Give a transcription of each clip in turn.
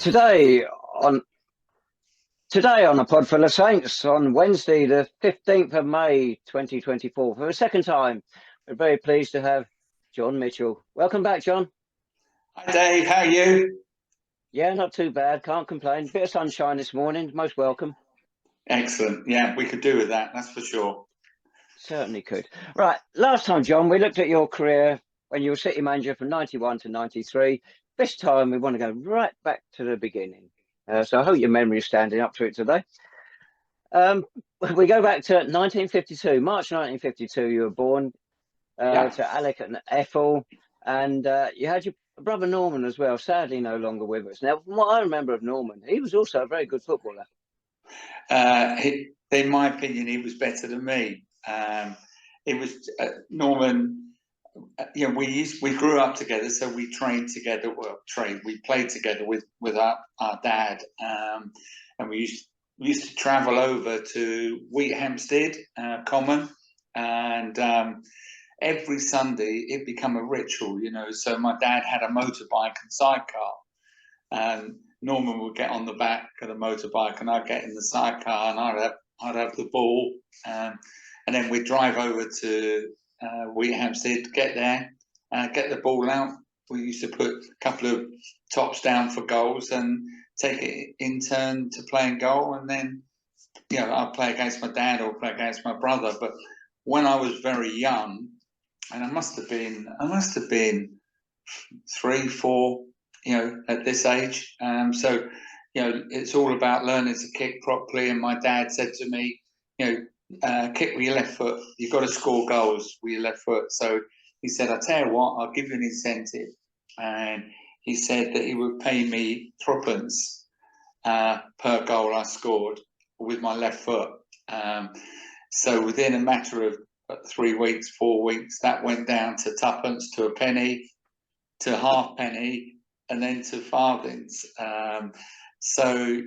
Today on today on a pod full of saints on Wednesday, the 15th of May, 2024. For the second time, we're very pleased to have John Mitchell. Welcome back, John. Hi, Dave. How are you? Yeah, not too bad. Can't complain. Bit of sunshine this morning. Most welcome. Excellent. Yeah, we could do with that. That's for sure. Certainly could. Right. Last time, John, we looked at your career when you were City manager from 91 to 93. This time, we want to go right back to the beginning. So I hope your memory is standing up to it today. We go back to 1952, March 1952. You were born to Alec and Ethel, and you had your brother Norman as well. Sadly, no longer with us. Now, from what I remember of Norman, he was also a very good footballer. In my opinion, he was better than me. It was Norman. We grew up together, so we trained together. We played together with our dad, and we used to travel over to Wheathampstead Common, and every Sunday it became a ritual, So my dad had a motorbike and sidecar, and Norman would get on the back of the motorbike, and I'd get in the sidecar, and I'd have the ball, and then we'd drive over to Wheathampstead, get there, get the ball out. We used to put a couple of tops down for goals and take it in turn to playing goal, and then I'd play against my dad or play against my brother. But when I was very young, and I must have been 3, 4, at this age. So it's all about learning to kick properly. And my dad said to me, kick with your left foot. You've got to score goals with your left foot. So he said, "I'll tell you what, I'll give you an incentive." And he said that he would pay me threepence per goal I scored with my left foot. So within a matter of 3 weeks, 4 weeks, that went down to tuppence, to a penny, to halfpenny, and then to farthings. So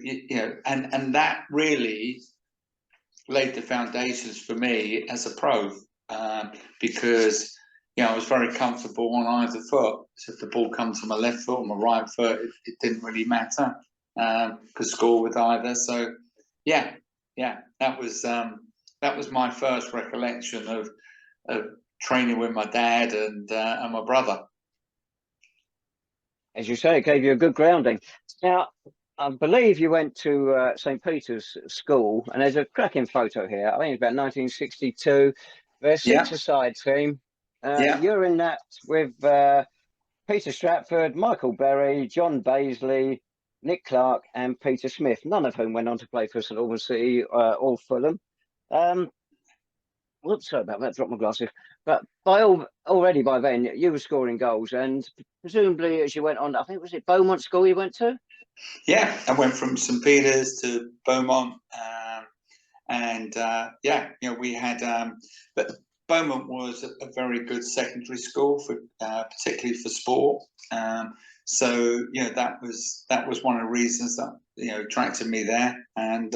and that really laid the foundations for me as a pro, because I was very comfortable on either foot. So if the ball comes to my left foot or my right foot, it didn't really matter. Could score with either. So that was my first recollection of training with my dad and my brother. As you say, it gave you a good grounding. Now, I believe you went to St Peter's School, and there's a cracking photo here. I think it's about 1962. Their six-a-side team. You're in that with Peter Stratford, Michael Berry, John Baisley, Nick Clark, and Peter Smith, none of whom went on to play for St Albans City or Fulham. Whoops, sorry about that, dropped my glasses. But already by then, you were scoring goals, and presumably as you went on, I think, was it Beaumont School you went to? Yeah, I went from St Peter's to Beaumont, we had, but Beaumont was a very good secondary school for, particularly for sport. So that was one of the reasons that attracted me there, and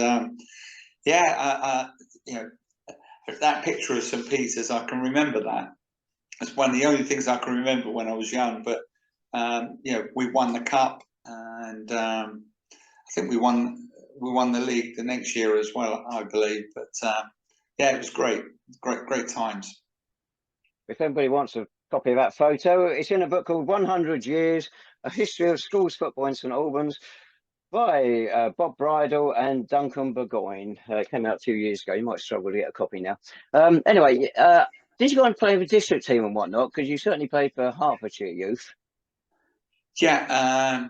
that picture of St Peter's, I can remember that. It's one of the only things I can remember when I was young. But we won the cup, and I think we won the league the next year as well, I believe. But it was great times. If anybody wants a copy of that photo, it's in a book called 100 Years: A History of Schools Football in St Albans by Bob Bridle and Duncan Burgoyne. It came out a few years ago. You might struggle to get a copy now. Anyway, did you go and play with the district team and whatnot? Because you certainly played for Hertfordshire youth. Yeah,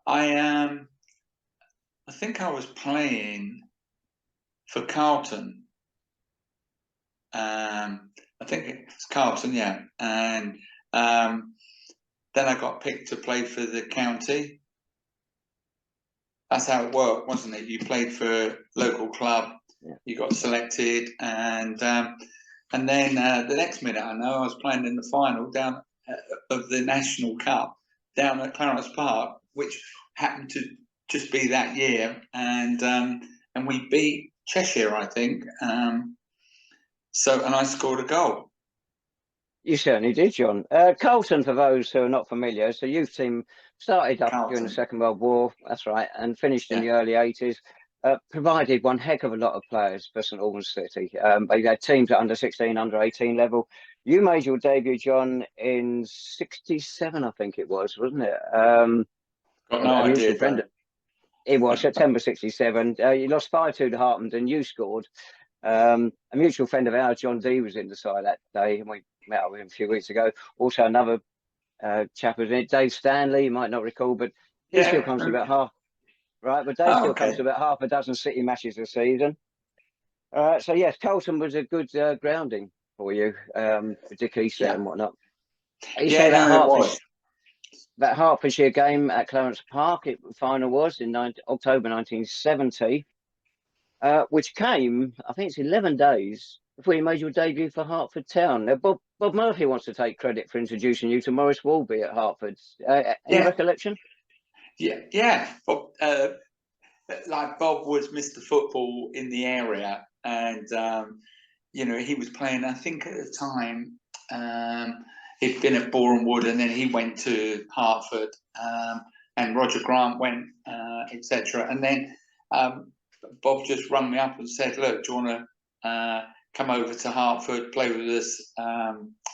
I think I was playing for Carlton. I think it's Carlton, yeah. And then I got picked to play for the county. That's how it worked, wasn't it? You played for a local club, you got selected, and then the next minute I know I was playing in the final down of the National Cup down at Clarence Park, which happened to just be that year, and we beat Cheshire, I think. And I scored a goal. You certainly did, John. Carlton, for those who are not familiar, it's a youth team started up during the Carlton. Second World War, that's right, and finished in Yeah. the early 80s. Provided one heck of a lot of players for St Albans City. They had teams at under 16, under 18 level. You made your debut, John, in 67, I think it was, wasn't it? Got no A mutual idea friend. though. It was September 67. You lost 5-2 to Hartman, and you scored. A mutual friend of ours, John D, was in the side that day, and we met up with him a few weeks ago. Also, another chap was in it, Dave Stanley. You might not recall, but he still Yeah. comes to about half. Right, but Dave Oh, still comes okay. to about half a dozen City matches a season. So yes, Carlton was a good grounding for you, with Dick Easter Yeah. and whatnot. You say Yeah. No, it was. That Hertfordshire game at Clarence Park, the final was in October 1970, which came, I think it's 11 days before you made your debut for Hertford Town. Now, Bob Murphy wants to take credit for introducing you to Maurice Walby at Hertford. Any Yeah. recollection? Yeah. Yeah. Bob, like Bob was Mr. Football in the area, and you know, he was playing. I think at the time, he'd been at Boreham Wood, and then he went to Hertford, and Roger Grant went, etc. And then Bob just rung me up and said, "Look, do you want to come over to Hertford, play with us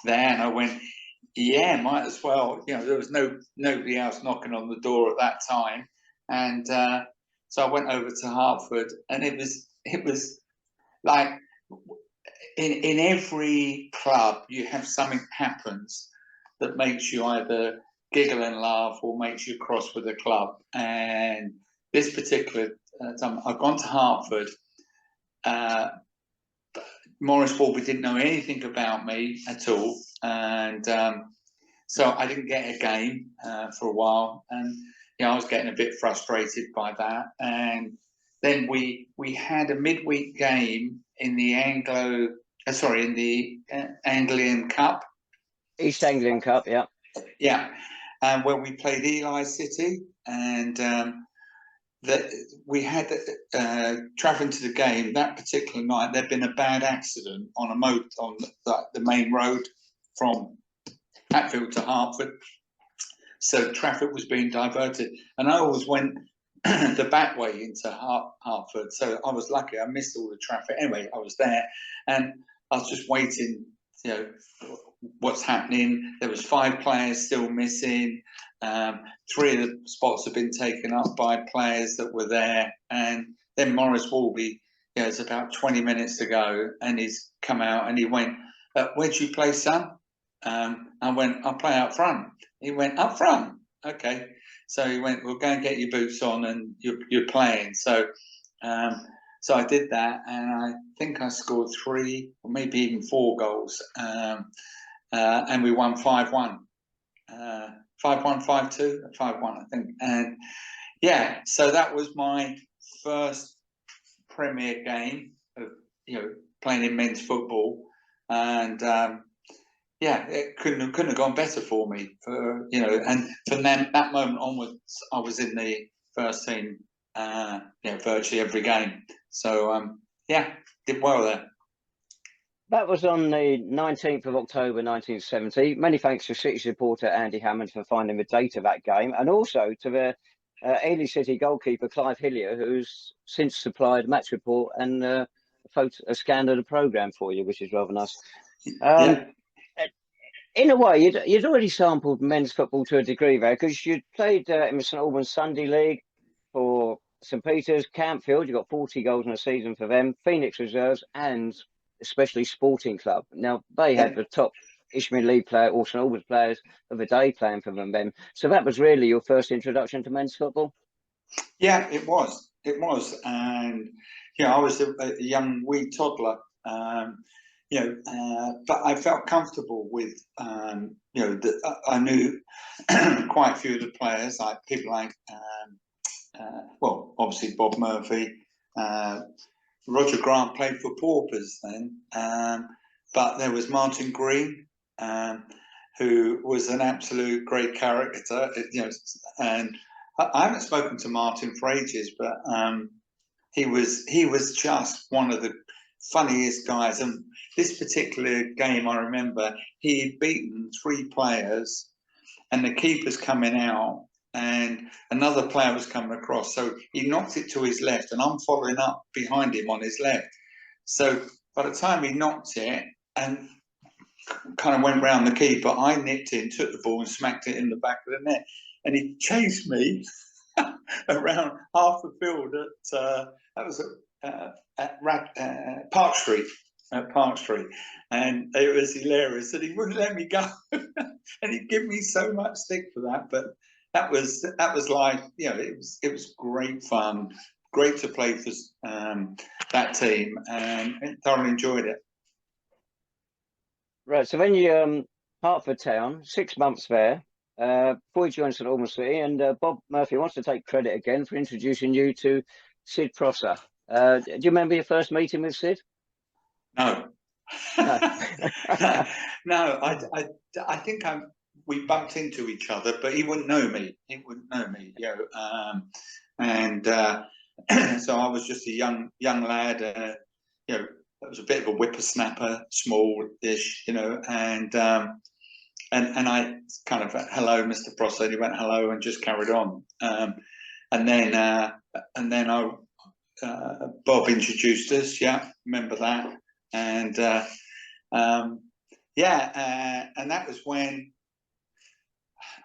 there?" And I went, "Yeah, might as well." You know, there was nobody else knocking on the door at that time, and so I went over to Hertford, and it was like in every club you have something happens that makes you either giggle and laugh or makes you cross with the club. And this particular time, I've gone to Hertford. Maurice Walby didn't know anything about me at all, and so I didn't get a game for a while, and I was getting a bit frustrated by that. And then we had a midweek game in the Anglian Cup. East Anglian Cup, yeah. Yeah, where we played Ely City, and that we had traveling to the game that particular night. There'd been a bad accident on on the main road from Hatfield to Hertford, so traffic was being diverted, and I always went the back way into Hertford, so I was lucky. I missed all the traffic. Anyway, I was there, and I was just waiting, what's happening. There was 5 players still missing. 3 of the spots have been taken up by players that were there, and then Maurice Walby, it's about 20 minutes to go, and he's come out and he went, "Where do you play, son?" I went, "I play up front." He went, "Up front? Okay." So he went, "Well, go and get your boots on, and you're playing." So, so I did that, and I think I scored 3 or maybe even 4 goals, and we won 5-1, 5-1, 5-2, 5-1, I think. And yeah, so that was my first Premier game of playing in men's football, and yeah, it couldn't have gone better for me. And from then that moment onwards, I was in the first team, virtually every game. So yeah, did well there. That was on the 19th of October 1970. Many thanks to City supporter Andy Hammond for finding the date of that game, and also to the Ely City goalkeeper Clive Hillier, who's since supplied a match report and a scan of the programme for you, which is rather nice. Yeah. In a way, you'd already sampled men's football to a degree there, because you'd played in the St Albans Sunday League for St Peter's, Campfield. You got 40 goals in a season for them, Phoenix Reserves, and especially Sporting Club. Now they had the top Ishmael League player or St Albans players of the day playing for them then. So that was really your first introduction to men's football. Yeah, it was. It was, and I was a young wee toddler. But I felt comfortable with, I knew quite a few of the players, like people like, well, obviously Bob Murphy, Roger Grant played for Paupers then, but there was Martin Green, who was an absolute great character, and I haven't spoken to Martin for ages, but he was just one of the funniest guys. And this particular game, I remember, he had beaten 3 players, and the keeper's coming out, and another player was coming across. So he knocked it to his left, and I'm following up behind him on his left. So by the time he knocked it and kind of went round the keeper, I nipped in, took the ball and smacked it in the back of the net. And he chased me around half the field that was at Park Street. At Park Street, and it was hilarious, and he wouldn't let me go, and he'd give me so much stick for that. But that was like, you know, it was great fun, great to play for that team, and thoroughly enjoyed it. Right, so when you Hertford Town, 6 months there, before you joined St Albans City, and Bob Murphy wants to take credit again for introducing you to Sid Prosser. Do you remember your first meeting with Sid? No. No. No, I think we bumped into each other, but he wouldn't know me. He wouldn't know me, you know. And so I was just a young lad, you know. I was a bit of a whippersnapper, small-ish, you know, and I kind of, hello, Mr. Prosser. And he went hello and just carried on. And then Bob introduced us. Yeah, remember that. And yeah, and that was when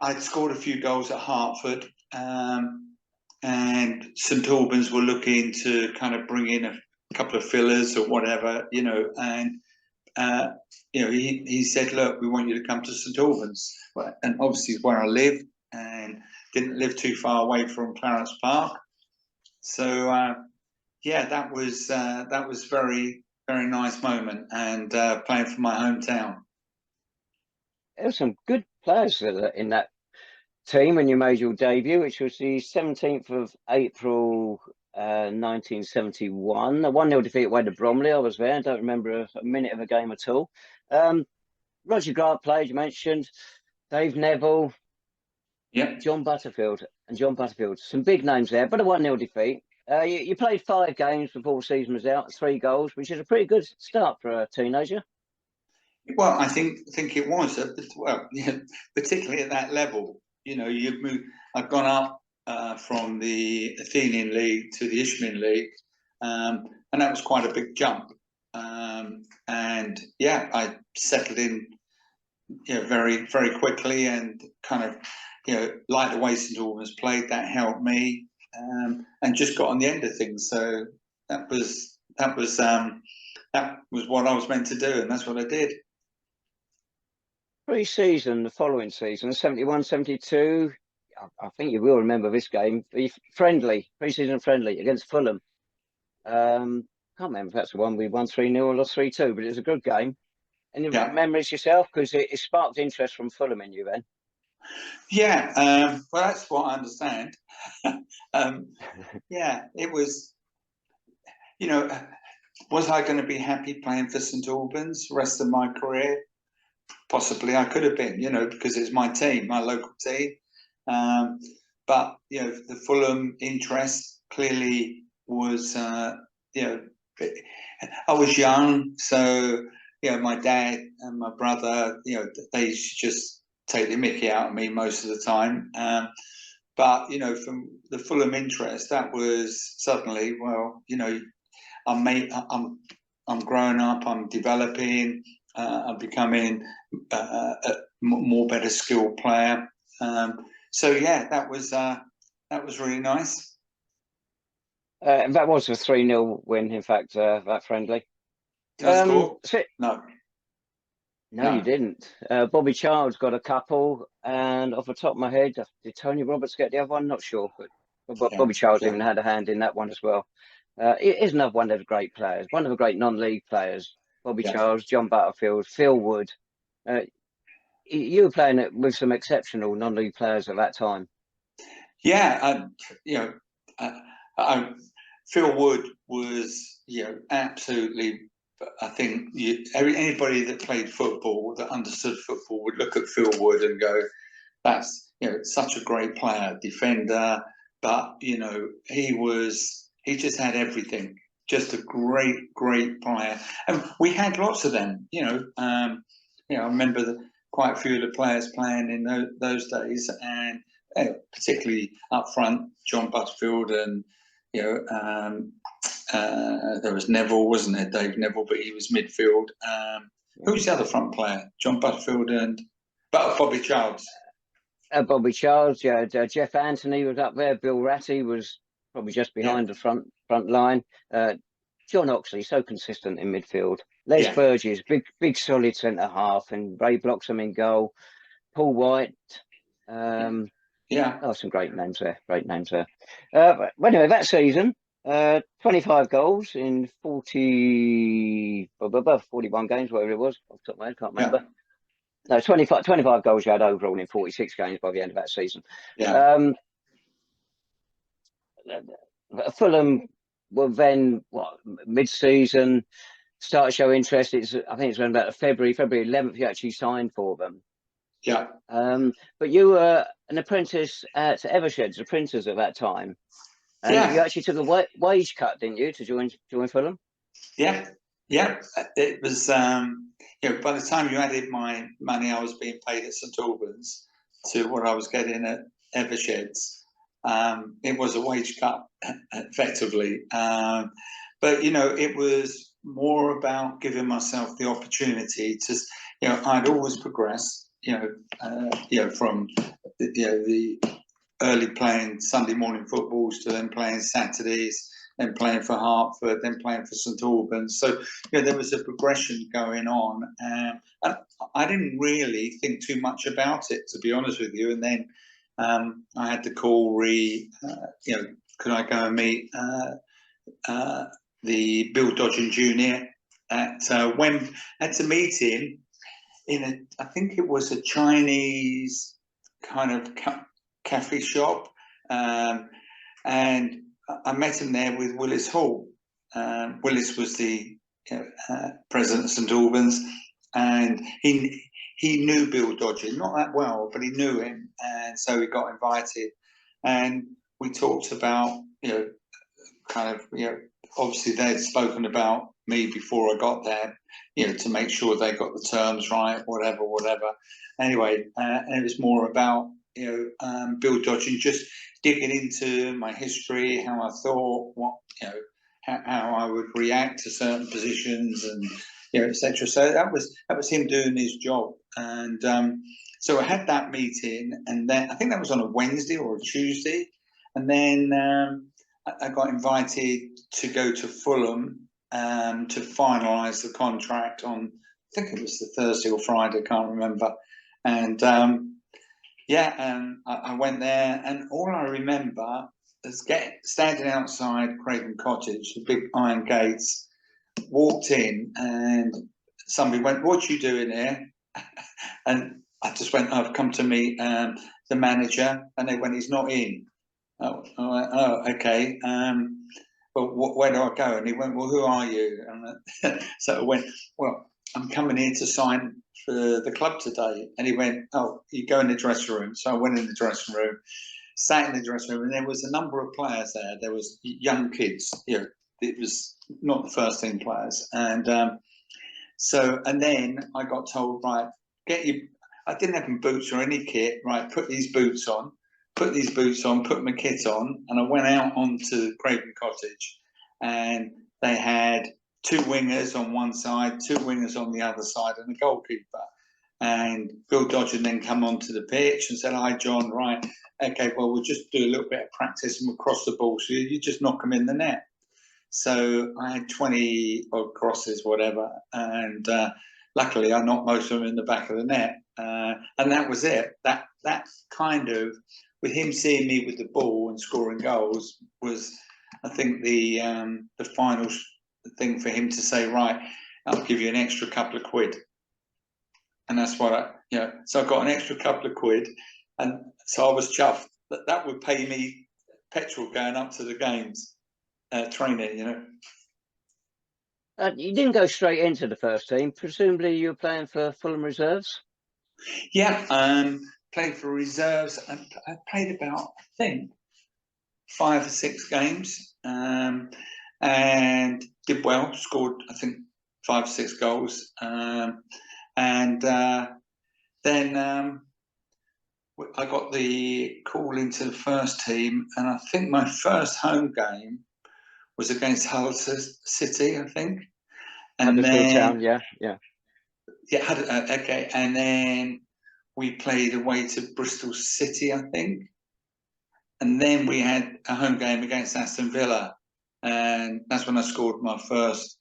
I'd scored a few goals at Hertford, and St Albans were looking to kind of bring in a couple of fillers or whatever, you know, and you know, he said, look, we want you to come to St Albans, and obviously it's where I lived, and didn't live too far away from Clarence Park. So yeah, that was very nice moment, and playing for my hometown. There were some good players in that team when you made your debut, which was the 17th of April 1971. A 1-0 defeat away to Bromley. I was there. I don't remember a minute of a game at all. Roger Grant played, you mentioned. Dave Neville. Yeah. John Butterfield. Some big names there, but a 1-0 defeat. You played 5 games before the season was out, 3 goals, which is a pretty good start for a teenager. Well, I think it was. Well, yeah, particularly at that level. You know, I've gone up from the Athenian League to the Isthmian League, and that was quite a big jump. And yeah, I settled in, you know, very quickly, and kind of, you know, like the way St Albans played, that helped me, and just got on the end of things. So that was what I was meant to do, and that's what I did. Pre-season, the following season, 71-72. I think you will remember this game. The pre-season friendly against Fulham. Can't remember if that's the one we won 3-0 or lost 3-2, but it was a good game. Any memories yourself? Because it sparked interest from Fulham in you then. Yeah, well, that's what I understand. Yeah, it was, you know, was I going to be happy playing for St Albans the rest of my career? Possibly I could have been, you know, because it's my team, my local team. But, you know, the Fulham interest clearly was, you know, I was young, so, you know, my dad and my brother, you know, they used to just take the mickey out of me most of the time. But, you know, from the Fulham interest, that was suddenly, well, you know, I'm growing up, I'm developing, I'm becoming a more better skilled player. So yeah, that was really nice. And that was a 3-0 win, in fact, that friendly. Did I score? No. No, you didn't. Bobby Childs got a couple, and off the top of my head, did Tony Roberts get the other one? Not sure, but Bobby Childs even had a hand in that one as well. He's another one of the great players, one of the great non-league players. Bobby Childs, John Butterfield, Phil Wood. You were playing it with some exceptional non-league players at that time. Yeah, you know, Phil Wood was, you know, absolutely. I think anybody that played football, that understood football, would look at Phil Wood and go, "That's, you know, such a great player, defender." But, you know, he just had everything. just a great player, and we had lots of them. I remember quite a few of the players playing in those days, and particularly up front, John Butterfield, and there was Neville, wasn't there? Dave Neville, but he was midfield. Who was the other front player? John Butterfield and Bobby Charles. Bobby Charles, yeah. Jeff Anthony was up there. Bill Ratty was probably just behind the front line. John Oxley, so consistent in midfield. Les Burgess, big solid centre half, and Ray Bloxham in goal. Paul White. Some great names there. But anyway, that season, 25 goals in 41 games, whatever it was. Off the top of my head, can't remember. No, 25 goals you had overall in 46 games by the end of that season. Fulham were then, mid-season, started to show interest. I think it's around about February 11th you actually signed for them. Yeah. But you were an apprentice at Eversheds, the printers at that time. And you actually took a wage cut, didn't you, to join Fulham? Yeah. It was, by the time you added my money I was being paid at St Albans to what I was getting at Eversheds, it was a wage cut, effectively. But, it was more about giving myself the opportunity to, I'd always progressed, from the early playing Sunday morning footballs to then playing Saturdays, then playing for Hertford, then playing for St Albans. So, there was a progression going on. And I didn't really think too much about it, to be honest with you. And then I had to call could I go and meet the Bill Dodgen Jr. at to meet him in I think it was a Chinese kind of cafe shop, and I met him there with Willis Hall. Willis was the president of St Albans, and he knew Bill Dodgen, not that well, but he knew him, and so he got invited, and we talked about obviously they'd spoken about me before I got there, to make sure they got the terms right, whatever. Anyway, and it was more about Bill Dodgen just digging into my history, how I thought, how I would react to certain positions, and etc. So that was him doing his job, and so I had that meeting, and then I think that was on a Wednesday or a Tuesday, and then I got invited to go to Fulham to finalise the contract on, I think it was the Thursday or Friday, I can't remember, and I went there, and all I remember is standing outside Craven Cottage, the big iron gates, walked in, and somebody went, "What you doing here?" And I just went, "I've come to meet the manager," and they went, "He's not in." Oh, okay. Well, where do I go? And he went, "Well, who are you?" And so I went, "Well, I'm coming here to sign for the club today." And he went, "Oh, you go in the dressing room." So I went in the dressing room, sat in the dressing room, and there was a number of players there. There was young kids, it was not the first team players. And and then I got told, right, I didn't have any boots or any kit, right, put these boots on, put my kit on, and I went out onto Craven Cottage, and they had two wingers on one side, two wingers on the other side, and a goalkeeper. And Bill Dodgen then come onto the pitch and said, "Hi, John, right, okay, well, we'll just do a little bit of practice and we'll cross the ball, so you just knock them in the net." So I had 20 odd crosses, whatever, and luckily I knocked most of them in the back of the net, and that was it. That kind of, with him seeing me with the ball and scoring goals, was, I think, the final thing for him to say, "Right, I'll give you an extra couple of quid." And that's what so I got an extra couple of quid, and so I was chuffed that would pay me petrol going up to the games, training, You didn't go straight into the first team. Presumably you were playing for Fulham reserves? Yeah, played for reserves. I played about, I think, 5 or 6 games. and did well. Scored, I think, 5 or 6 goals, and then I got the call into the first team, and I think my first home game was against Hull City, I think. And Hertford then, Town, yeah. okay, and then we played away to Bristol City, I think. And then we had a home game against Aston Villa, and that's when I scored my first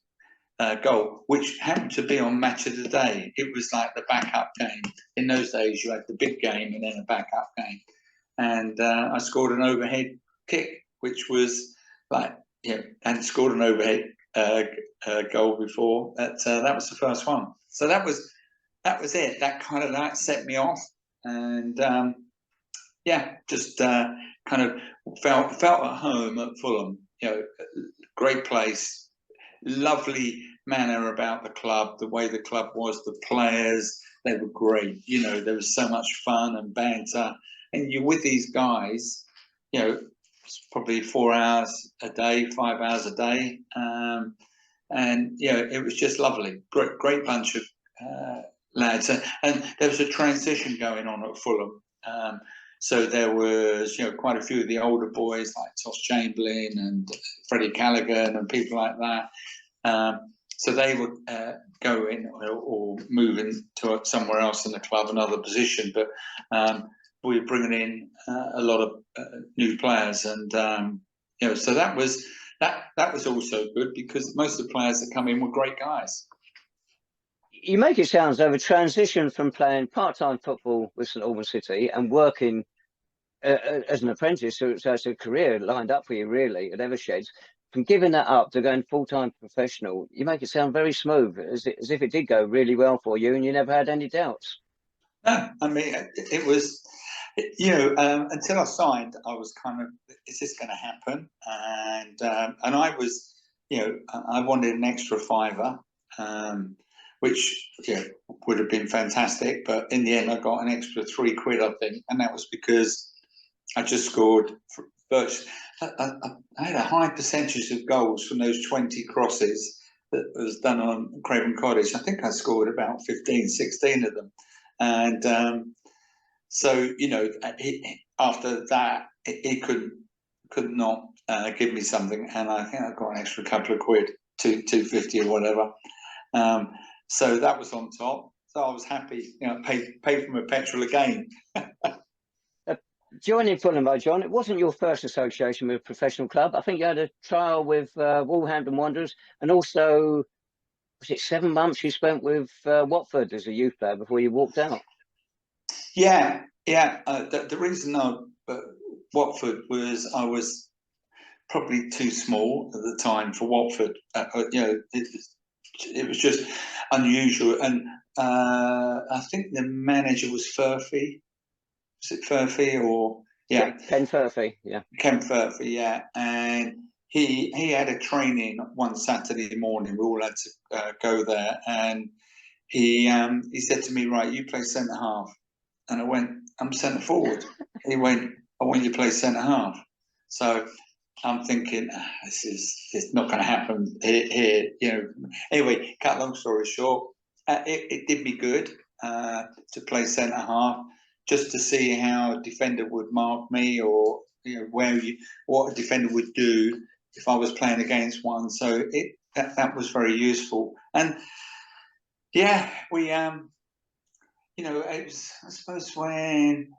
goal, which happened to be on Match of the Day. It was like the backup game. In those days, you had the big game and then a backup game. And I scored an overhead kick, which was like, hadn't scored an overhead goal before. That was the first one. So that was it. That kind of set me off, and just kind of felt at home at Fulham. Great place, lovely manner about the club, the way the club was, the players, they were great. There was so much fun and banter, and you're with these guys, it's probably 4 hours a day, 5 hours a day, and it was just lovely. Great bunch of lads, and there was a transition going on at Fulham. So there was, quite a few of the older boys like Toss Chamberlain and Freddie Callaghan and people like that. So they would go in or move into somewhere else in the club, another position. But we were bringing in a lot of new players, and so that was also good, because most of the players that come in were great guys. You make it sound as though a transition from playing part-time football with St Albans City and working as an apprentice, so it's a career lined up for you really at Eversheds, from giving that up to going full-time professional. You make it sound very smooth, as if it did go really well for you and you never had any doubts. No, I mean, it was, until I signed, I was kind of, is this going to happen? And I was, I wanted an extra fiver, which would have been fantastic. But in the end, I got an extra £3, I think. And that was because I just scored virtually, I had a high percentage of goals from those 20 crosses that was done on Craven Cottage. I think I scored about 15, 16 of them. And so, after that, he could not give me something. And I think I got an extra couple of quid, £2.50 or whatever. So that was on top. So I was happy, pay for my petrol again. Joining Fulham, though, John, it wasn't your first association with a professional club. I think you had a trial with Wolverhampton Wanderers, and also, was it 7 months you spent with Watford as a youth player before you walked out? Yeah. The reason Watford was I was probably too small at the time for Watford. It was just unusual, and I think the manager was Furphy. Was it Furphy or Ken Furphy, yeah. Ken Furphy, yeah. And he had a training one Saturday morning. We all had to go there, and he said to me, "Right, you play centre half." And I went, "I'm centre forward." He went, "I want you to play centre half." So I'm thinking, it's not going to happen here. Anyway, cut long story short, it did me good to play centre half, just to see how a defender would mark me, or what a defender would do if I was playing against one. So that was very useful. And we it was, I suppose, when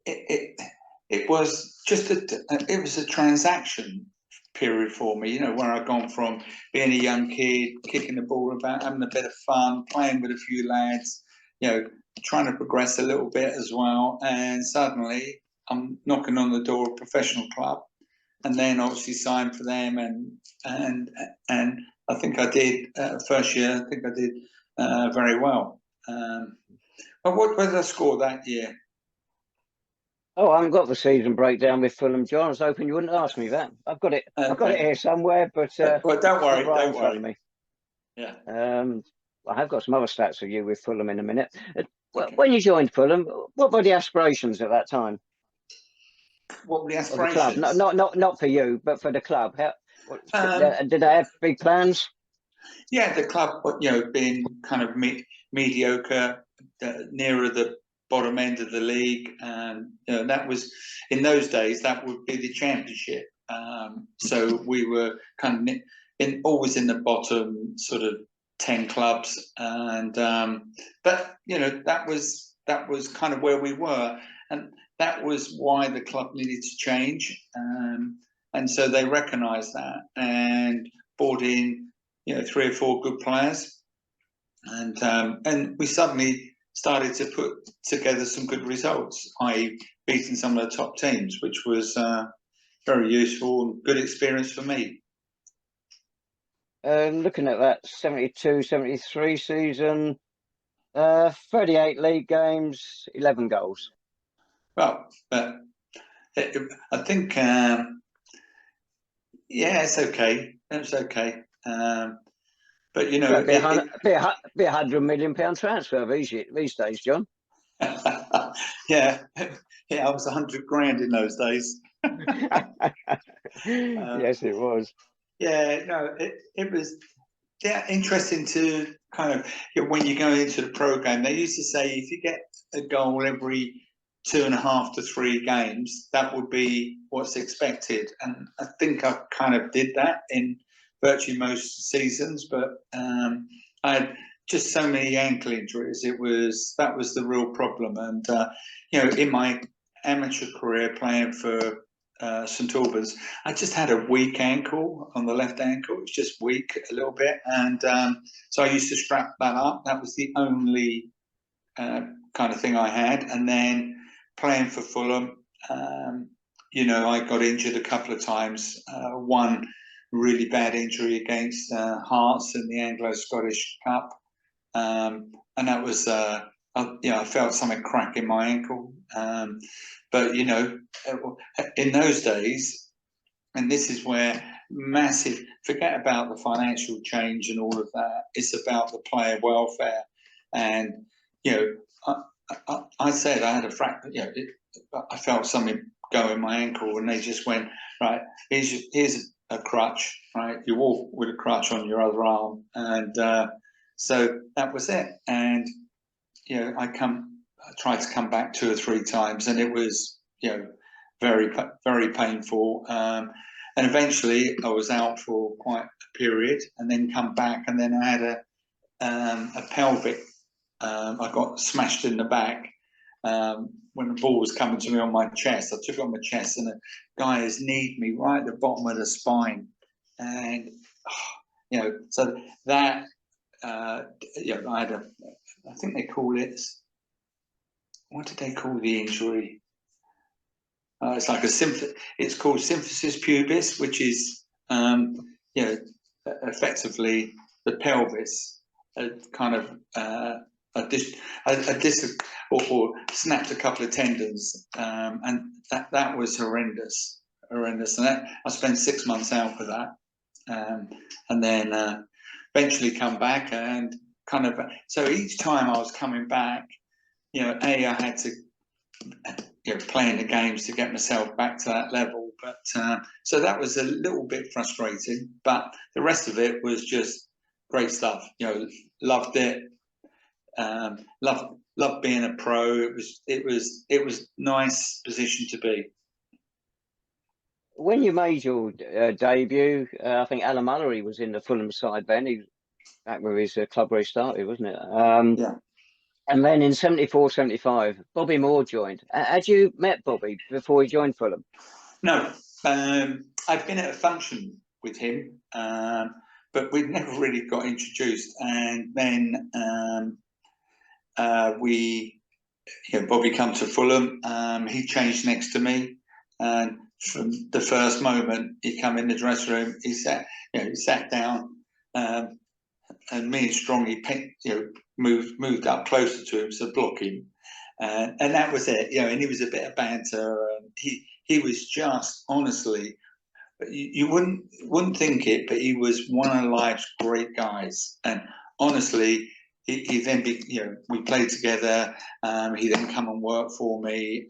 it was just it was a transaction period for me, where I'd gone from being a young kid, kicking the ball about, having a bit of fun, playing with a few lads, trying to progress a little bit as well. And suddenly I'm knocking on the door of a professional club, and then obviously signed for them. And I think I did, first year, I think I did very well. But what did I score that year? Oh, I haven't got the season breakdown with Fulham, John. I was hoping you wouldn't ask me that. I've got it. I've got it here somewhere, but well, don't worry, right don't in front of me. Yeah. I have got some other stats of you with Fulham in a minute. Okay. When you joined Fulham, what were the aspirations at that time? What were the aspirations? Of the club? Not for you, but for the club. Did they have big plans? Yeah, the club, being kind of mediocre, nearer the bottom end of the league, and that was, in those days, that would be the championship. So we were kind of always in the bottom sort of 10 clubs, and but that was kind of where we were, and that was why the club needed to change, and so they recognised that and brought in 3 or 4 good players, and we suddenly started to put together some good results, i.e. beating some of the top teams, which was very useful and good experience for me. Looking at that 72-73 season, 38 league games, 11 goals. Well, I think, yeah, it's okay. It's okay. But That'd be be £100 million transfer these days, John. yeah, I was 100 grand in those days. Yes, it was. Yeah, no, it was interesting to kind of, when you go into the program, they used to say if you get a goal every 2.5 to 3 games, that would be what's expected. And I think I kind of did that in virtually most seasons, but I had just so many ankle injuries. That was the real problem. And in my amateur career playing for St Albans, I just had a weak ankle on the left ankle. It was just weak a little bit, and so I used to strap that up. That was the only kind of thing I had. And then playing for Fulham, I got injured a couple of times. One really bad injury against Hearts in the Anglo-Scottish Cup, and that was I felt something crack in my ankle. But in those days, and this is where forget about the financial change and all of that. It's about the player welfare, and I said I had a fracture. I felt something go in my ankle, and they just went, right, here's a crutch, right? You walk with a crutch on your other arm, and so that was it. And I tried to come back 2 or 3 times, and it was very, very painful. And eventually, I was out for quite a period, and then come back, and then I had a pelvic. I got smashed in the back when the ball was coming to me on my chest. I took it on my chest, and the guy has kneed me right at the bottom of the spine, and so that I had I think they call it. What did they call the injury? It's like it's called symphysis pubis, which is effectively the pelvis, kind of or snapped a couple of tendons, and that was horrendous. And I spent 6 months out for that, and then eventually come back, and kind of, so each time I was coming back, I had to playing the games to get myself back to that level. But so that was a little bit frustrating, but the rest of it was just great stuff. Loved it. Loved being a pro. It was nice position to be. When you made your debut, I think Alan Mullery was in the Fulham side then. He back with his club where he started, wasn't it? Yeah. And then in 74-75, Bobby Moore joined. Had you met Bobby before he joined Fulham? No. I'd been at a function with him, but we'd never really got introduced. And then Bobby come to Fulham. He changed next to me, and from the first moment he come in the dressing room, he sat down, and me and Strongy, moved up closer to him to block him, and that was it. And he was a bit of banter. He was just, honestly, you wouldn't think it, but he was one of life's great guys. And honestly, he then we played together. He then come and work for me,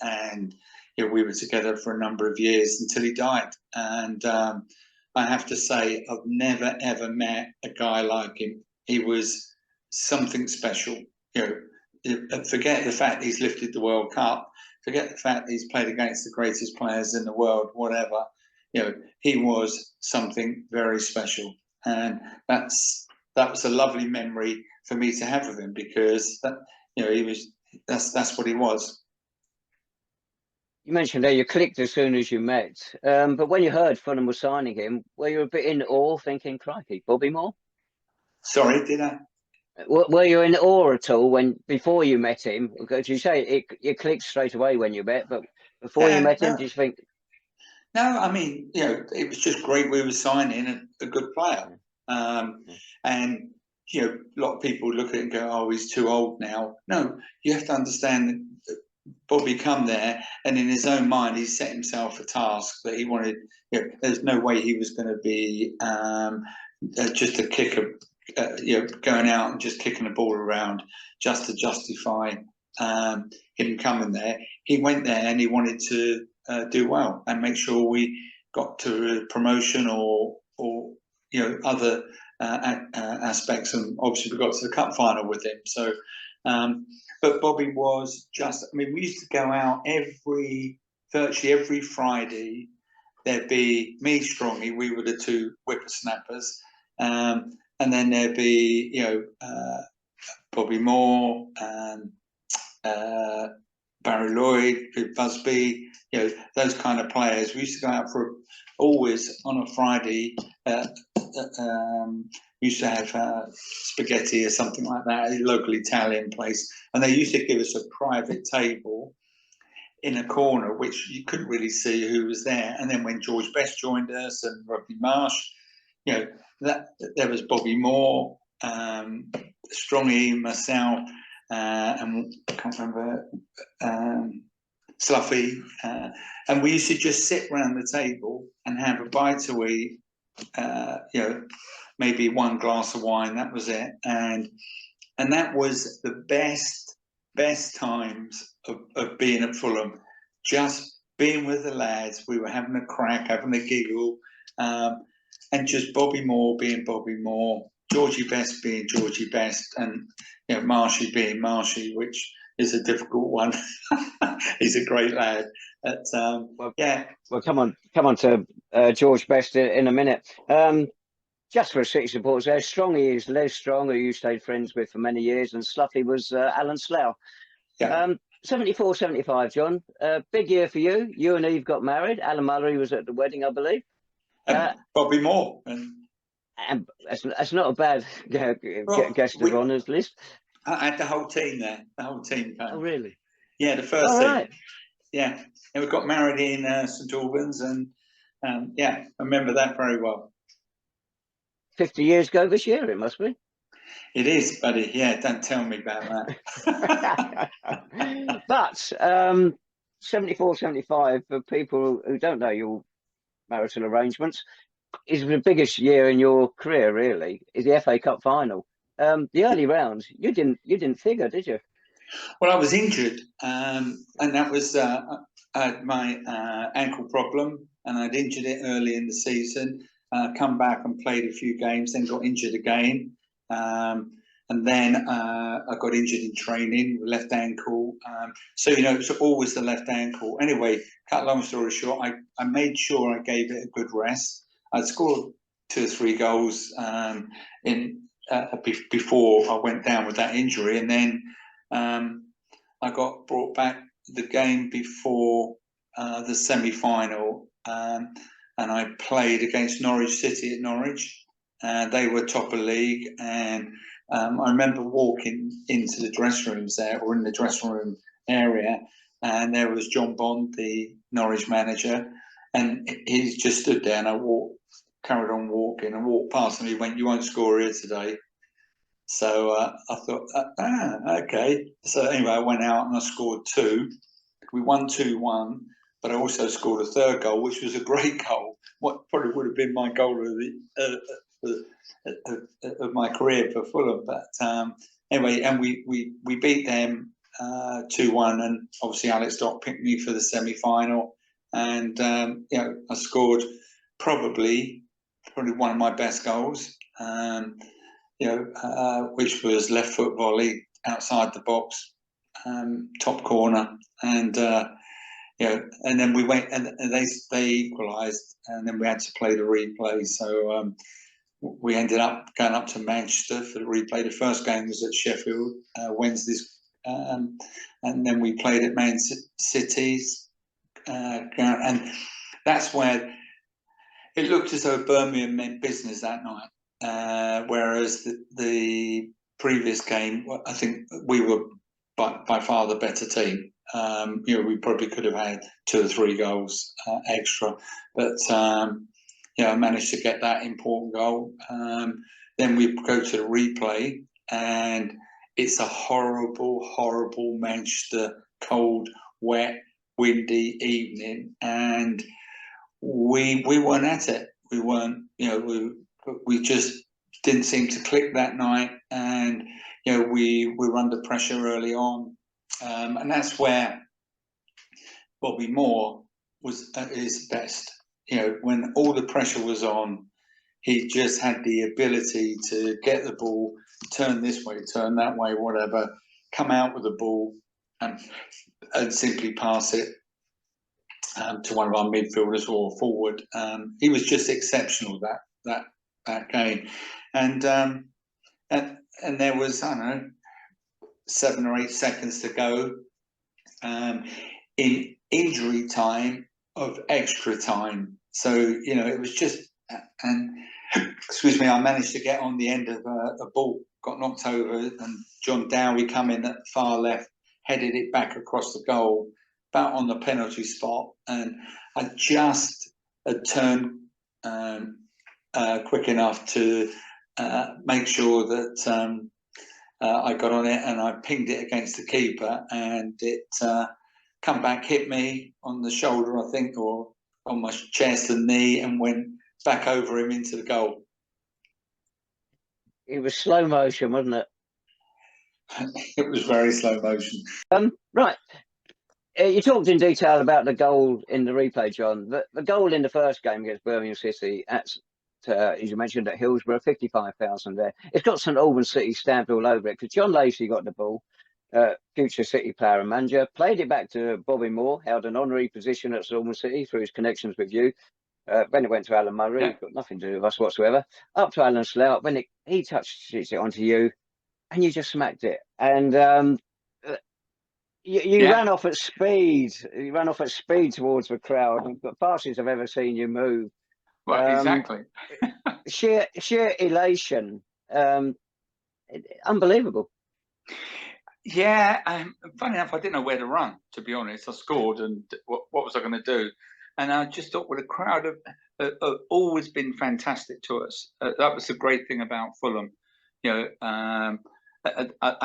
and you know, we were together for a number of years until he died. And I have to say, I've never ever met a guy like him. He was something special. You know, forget the fact he's lifted the World Cup. Forget the fact he's played against the greatest players in the world. Whatever, you know, he was something very special, and that was a lovely memory for me to have of him, because that, you know, he was, that's what he was. You mentioned there you clicked as soon as you met, but when you heard Fulham was signing him, were you a bit in awe, thinking, "Crikey, Bobby Moore"? Sorry, did I? Were you in awe at all when before you met him? Because you say it clicked straight away when you met, but before you met him, No, did you think? no. I mean, you know, it was just great we were signing a good player, Yeah. and you know, a lot of people look at it and go, "Oh, he's too old now." No, you have to understand that Bobby come there, and in his own mind, he set himself a task that he wanted. You know, there's no way he was going to be just a kicker, you know, going out and just kicking the ball around just to justify him coming there. He went there and he wanted to do well and make sure we got to a promotion or you know, other aspects, and obviously we got to the cup final with him. So but Bobby was just, I mean, we used to go out virtually every Friday. There'd be me, Strongy, we were the two whippersnappers, and then there'd be, you know, Bobby Moore and Barry Lloyd, Busby, you know, those kind of players. We used to go out for always on a Friday. We used to have spaghetti or something like that, a local Italian place, and they used to give us a private table in a corner, which you couldn't really see who was there. And then when George Best joined us and Rodney Marsh, you know, that there was Bobby Moore, Strongy, myself, and I can't remember, Sluffy, and we used to just sit around the table and have a bite to eat, you know, maybe one glass of wine, that was it. And that was the best times of being at Fulham, just being with the lads. We were having a crack, having a giggle, and just Bobby Moore being Bobby Moore, Georgie Best being Georgie Best, and you know, Marshy being Marshy, which is a difficult one. He's a great lad. But, yeah. Well, come on to George Best in a minute. Just for City supporters there, Strongy is Les Strong, who you stayed friends with for many years, and Sluffy was Alan Slough. Yeah. 74, 75, John. Big year for you. You and Eve got married. Alan Mullery was at the wedding, I believe. Bobby Moore. And that's not a bad guest of honours list. I had the whole team there. The whole team came. Oh, really? Yeah, the first All team. right. Yeah, and we got married in St Albans, and yeah, I remember that very well. 50 years ago this year, it must be. It is, buddy. Yeah, don't tell me about that. But 74, 75, for people who don't know your marital arrangements, is the biggest year in your career, really, is the FA Cup final. The early rounds, you didn't figure, did you? Well, I was injured, and that was I had my ankle problem, and I'd injured it early in the season. Come back and played a few games, then got injured again, and then I got injured in training with left ankle. So you know, it's always the left ankle. Anyway, cut long story short, I made sure I gave it a good rest. I'd scored 2 or 3 goals before I went down with that injury, and then I got brought back the game before the semi-final, and I played against Norwich City at Norwich. They were top of league, and I remember walking into the dressing rooms there, or in the dressing room area, and there was John Bond, the Norwich manager, and he just stood there, and I carried on walking, and walked past, and he went, "You won't score here today." So I thought, okay. So anyway, I went out and I scored 2. We won 2-1, but I also scored a 3rd goal, which was a great goal. What probably would have been my goal of my career for Fulham. But anyway, and we beat them 2-1, and obviously Alex Dock picked me for the semi-final, and I scored probably one of my best goals, which was left foot volley outside the box, top corner, and and then we went and they equalised, and then we had to play the replay. So we ended up going up to Manchester for the replay. The first game was at Sheffield Wednesday's, and then we played at Man City's ground, and that's where it looked as though Birmingham meant business that night. Whereas the previous game, I think we were by far the better team. We probably could have had 2 or 3 goals extra, but I managed to get that important goal. Then we go to the replay, and it's a horrible, horrible Manchester, cold, wet, windy evening, and we weren't at it. We weren't, we just didn't seem to click that night, and we were under pressure early on, and that's where Bobby Moore is best. When all the pressure was on, he just had the ability to get the ball, turn this way, turn that way, whatever, come out with the ball, and simply pass it to one of our midfielders or forward. He was just exceptional that game, and there was, I don't know, 7 or 8 seconds to go in injury time of extra time. So it was just, and excuse me, I managed to get on the end of a ball, got knocked over, and John Dowie come in at the far left, headed it back across the goal, about on the penalty spot, and I just had turned quick enough to make sure that I got on it, and I pinged it against the keeper, and it come back, hit me on the shoulder, I think, or on my chest and knee, and went back over him into the goal. It was slow motion, wasn't it? It was very slow motion. Right. You talked in detail about the goal in the replay, John. The goal in the first game against Birmingham City, as you mentioned, at Hillsborough, 55,000 there. It's got St Albans City stamped all over it, because John Lacey got the ball, future City player and manager, played it back to Bobby Moore, held an honorary position at St Albans City through his connections with you. When it went to Alan Mullery, It's got nothing to do with us whatsoever. Up to Alan Slout, when he touched it onto you, and you just smacked it. And you ran off at speed. You ran off at speed towards the crowd. The fastest I've ever seen you move. Well, exactly. sheer elation. Unbelievable. Yeah, funny enough, I didn't know where to run, to be honest. I scored, and what was I going to do? And I just thought, well, the crowd have always been fantastic to us. That was the great thing about Fulham. I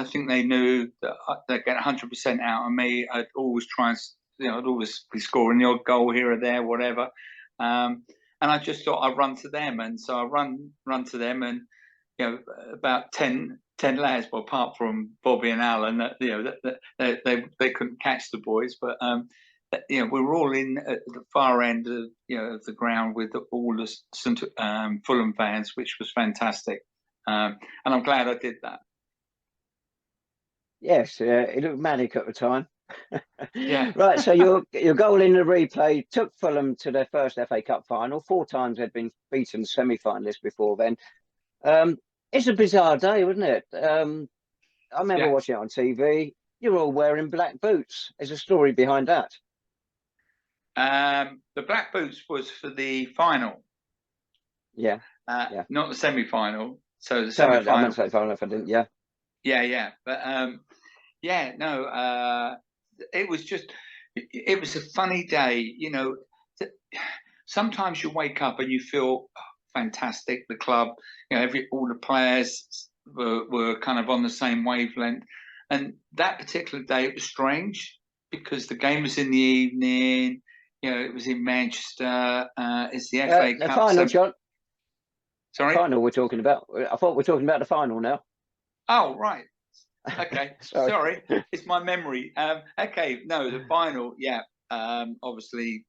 think they knew that they'd get 100% out of me. I'd always try and, I'd always be scoring the odd goal here or there, whatever. And I just thought I'd run to them, and so I run to them, and about 10 lads, well, apart from Bobby and Alan, they couldn't catch the boys, but we were all in at the far end of of the ground with all the Fulham fans, which was fantastic, and I'm glad I did that. Yes, it looked manic at the time. Yeah. Right, so your goal in the replay took Fulham to their first FA Cup final. 4 times they'd been beaten semi-finalists before then. It's a bizarre day, wasn't it? I remember watching it on TV. You're all wearing black boots. There's a story behind that. The black boots was for the final. Yeah. Not the semi-final. So the Sorry, semi-final. I meant to say final if I didn't. Yeah. Yeah. But it was just, it was a funny day. Sometimes you wake up and you feel fantastic. The club, all the players were kind of on the same wavelength. And that particular day, it was strange because the game was in the evening. It was in Manchester. It's the FA Cup. The final, John. Sorry? The final we're talking about. I thought we're talking about the final now. Oh, right. Okay, sorry, it's my memory. Okay, no, the final, yeah. Obviously,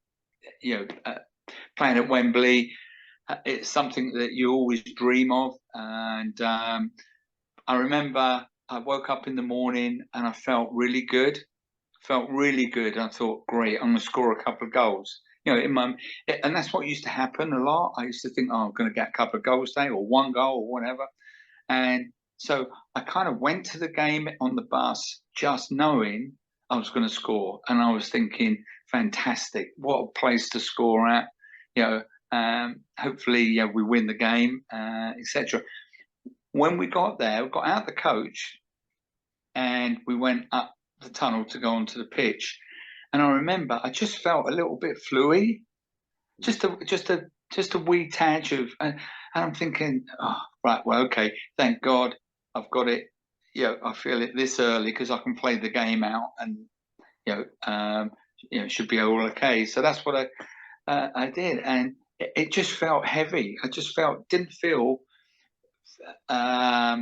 playing at Wembley, it's something that you always dream of. And I remember I woke up in the morning and I felt really good. I thought, great, I'm going to score a couple of goals. And that's what used to happen a lot. I used to think, oh, I'm going to get a couple of goals today, or one goal, or whatever. And so I kind of went to the game on the bus just knowing I was going to score. And I was thinking, fantastic, what a place to score at. Hopefully we win the game, etc. When we got there, we got out the coach and we went up the tunnel to go onto the pitch. And I remember I just felt a little bit fluey, just a wee touch of, and I'm thinking, oh, right, well, okay, thank God I've got it. I feel it this early because I can play the game out, and it should be all okay. So that's what I did, and it just felt heavy. I just didn't feel. At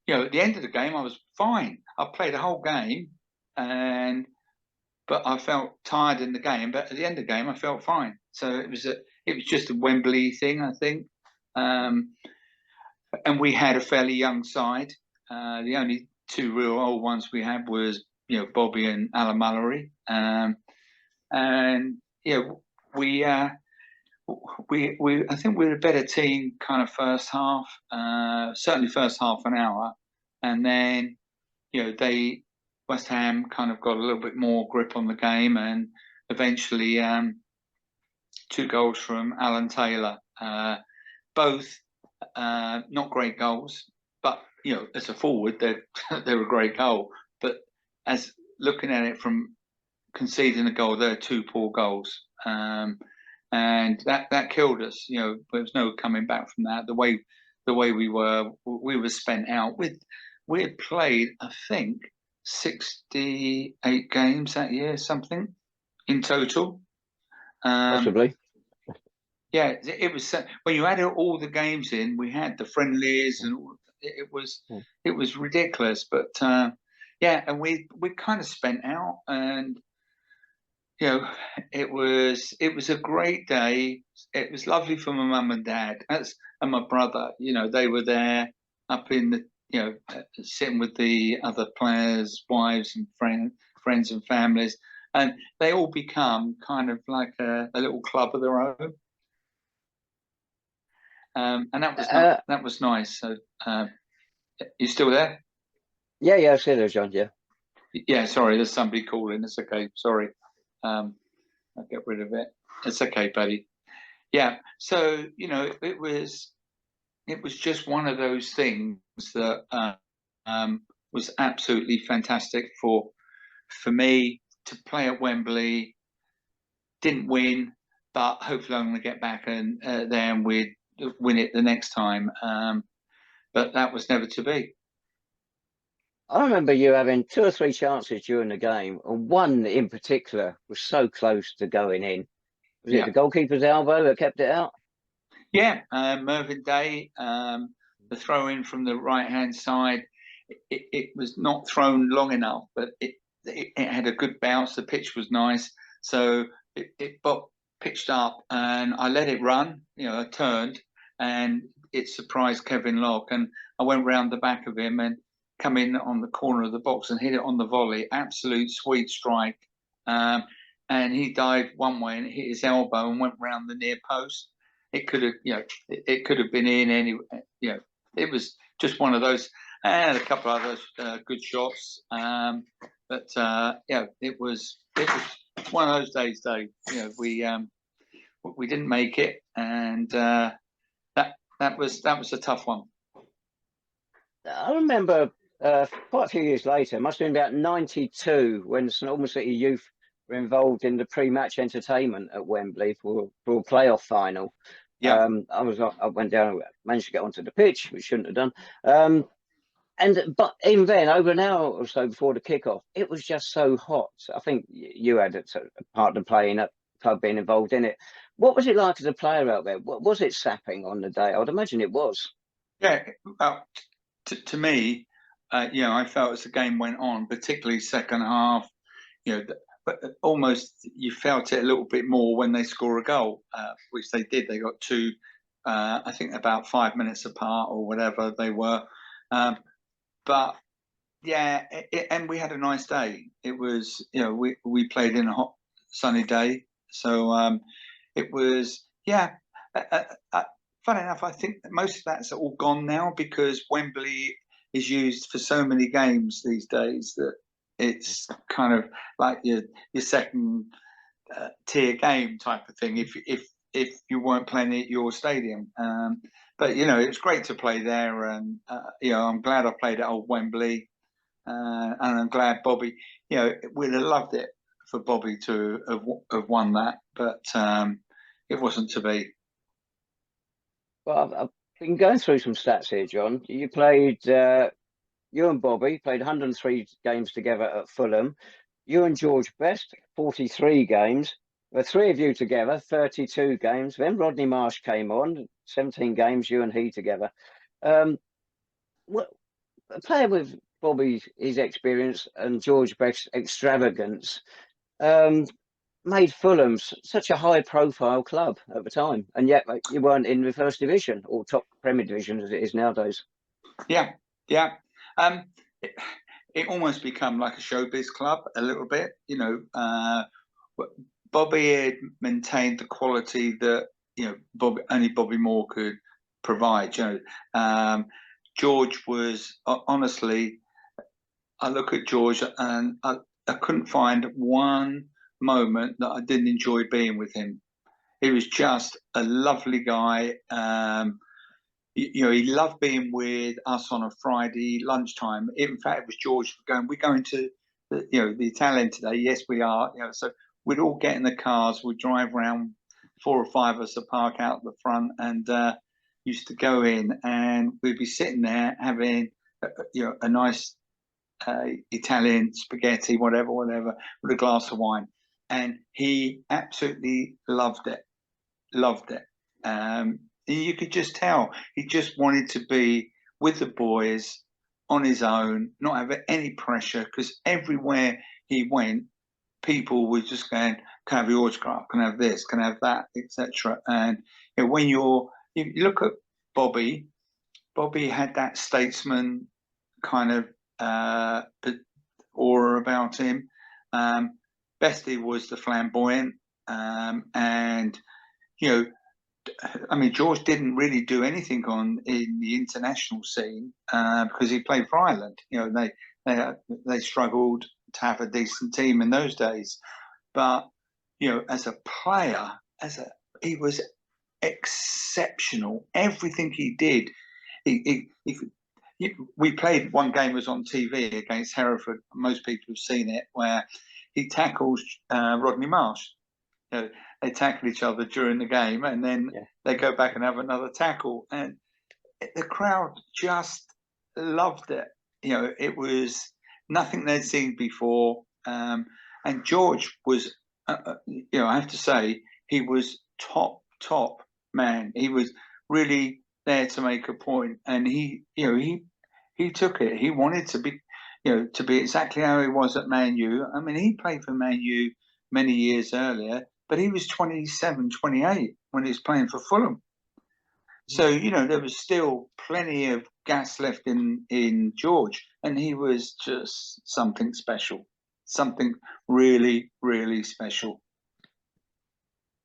the end of the game, I was fine. I played the whole game, but I felt tired in the game. But at the end of the game, I felt fine. So it was just a Wembley thing, I think. And we had a fairly young side. The only two real old ones we had was Bobby and Alan Mullery. We I think we were a better team kind of first half, certainly first half an hour, and then West Ham kind of got a little bit more grip on the game, and eventually 2 goals from Alan Taylor, both not great goals, but as a forward they're a great goal, but as looking at it from conceding a goal, they're 2 poor goals. And that killed us. There was no coming back from that. The way we were spent out. We had played, I think, 68 games that year, something in total. Possibly. Yeah, it was when you added all the games in. We had the friendlies, and it was ridiculous. But and we kind of spent out, and it was a great day. It was lovely for my mum and dad and my brother. They were there up in the sitting with the other players' wives and friends and families, and they all become kind of like a little club of their own. And that was nice. So you still there? Yeah, I see there, John. Yeah, sorry, there's somebody calling. It's okay. Sorry. I'll get rid of it. It's okay, buddy. Yeah. So it was just one of those things that was absolutely fantastic for me to play at Wembley. Didn't win, but hopefully I'm going to get back and then we'd win it the next time. But that was never to be. I remember you having 2 or 3 chances during the game, and one in particular was so close to going in. Was it the goalkeeper's elbow that kept it out? Yeah, Mervyn Day, the throw in from the right-hand side, it was not thrown long enough, but it had a good bounce. The pitch was nice, so it got pitched up, and I let it run. I turned, and it surprised Kevin Locke, and I went round the back of him and come in on the corner of the box and hit it on the volley. Absolute sweet strike. And he dived one way and hit his elbow and went round the near post. It could have, it could have been in any, it was just one of those. I had a couple of those good shots. But it was one of those days, Dave. We didn't make it, and that was a tough one. I remember quite a few years later, it must have been about 92, when St Albans City Youth were involved in the pre-match entertainment at Wembley for a playoff final. Yeah. I went down, managed to get onto the pitch, which shouldn't have done. But even then, over an hour or so before the kickoff, it was just so hot. I think you had a part to play in a club, being involved in it. What was it like as a player out there? Was it sapping on the day? I would imagine it was. Yeah. To me, you know, I felt as the game went on, particularly second half, you know, but almost you felt it a little bit more when they score a goal, which they did. They got two, I think about 5 minutes apart or whatever they were. But yeah, and we had a nice day. It was, you know, we played in a hot sunny day, so it was, yeah. Funny enough, I think that most of that's all gone now because Wembley is used for so many games these days that it's kind of like your second tier game type of thing. If you weren't playing at your stadium, but you know, it's great to play there, and you know, I'm glad I played at Old Wembley. And I'm glad Bobby, you know, we'd have loved it for Bobby to have won that, but it wasn't to be. Well, I've been going through some stats here, John. You played, you and Bobby played 103 games together at Fulham. You and George Best, 43 games. The three of you together, 32 games. Then Rodney Marsh came on, 17 games, you and he together. What, playing with Bobby's his experience and George Best's extravagance, made Fulham such a high-profile club at the time, and yet you weren't in the first division or top Premier Division as it is nowadays. Yeah, yeah. It almost become like a showbiz club a little bit. You know, Bobby had maintained the quality that, you know, only Bobby Moore could provide. You know, George was honestly. I look at George and I couldn't find one moment that I didn't enjoy being with him. He was just a lovely guy. You know, he loved being with us on a Friday lunchtime. In fact, it was George going, "We're going to, you know, the Italian today." Yes, we are. You know, so we'd all get in the cars. We'd drive around, 4 or 5 of us to park out the front, and used to go in, and we'd be sitting there having, you know, a nice Italian spaghetti, whatever, with a glass of wine, and he absolutely loved it. You could just tell he just wanted to be with the boys on his own, not have any pressure, because everywhere he went, people were just going, "Can I have your autograph? Can I have this? Can I have that?" etc. And you know, when you look at Bobby had that statesman kind of aura about him. Bestie was the flamboyant, and you know, I mean, George didn't really do anything in the international scene because he played for Ireland. You know, they struggled to have a decent team in those days, but you know, as a player, he was exceptional. Everything he did, we played one game, was on TV against Hereford. Most people have seen it, where he tackles Rodney Marsh. You know, they tackle each other during the game, and then they go back and have another tackle, and the crowd just loved it. You know, it was nothing they'd seen before. And George was, you know, I have to say, he was top man. He was really there to make a point, and he took it. He wanted to be, you know, to be exactly how he was at Man U. I mean, he played for Man U many years earlier, but he was 27, 28 when he was playing for Fulham. So, you know, there was still plenty of gas left in George, and he was just something special, something really, really special.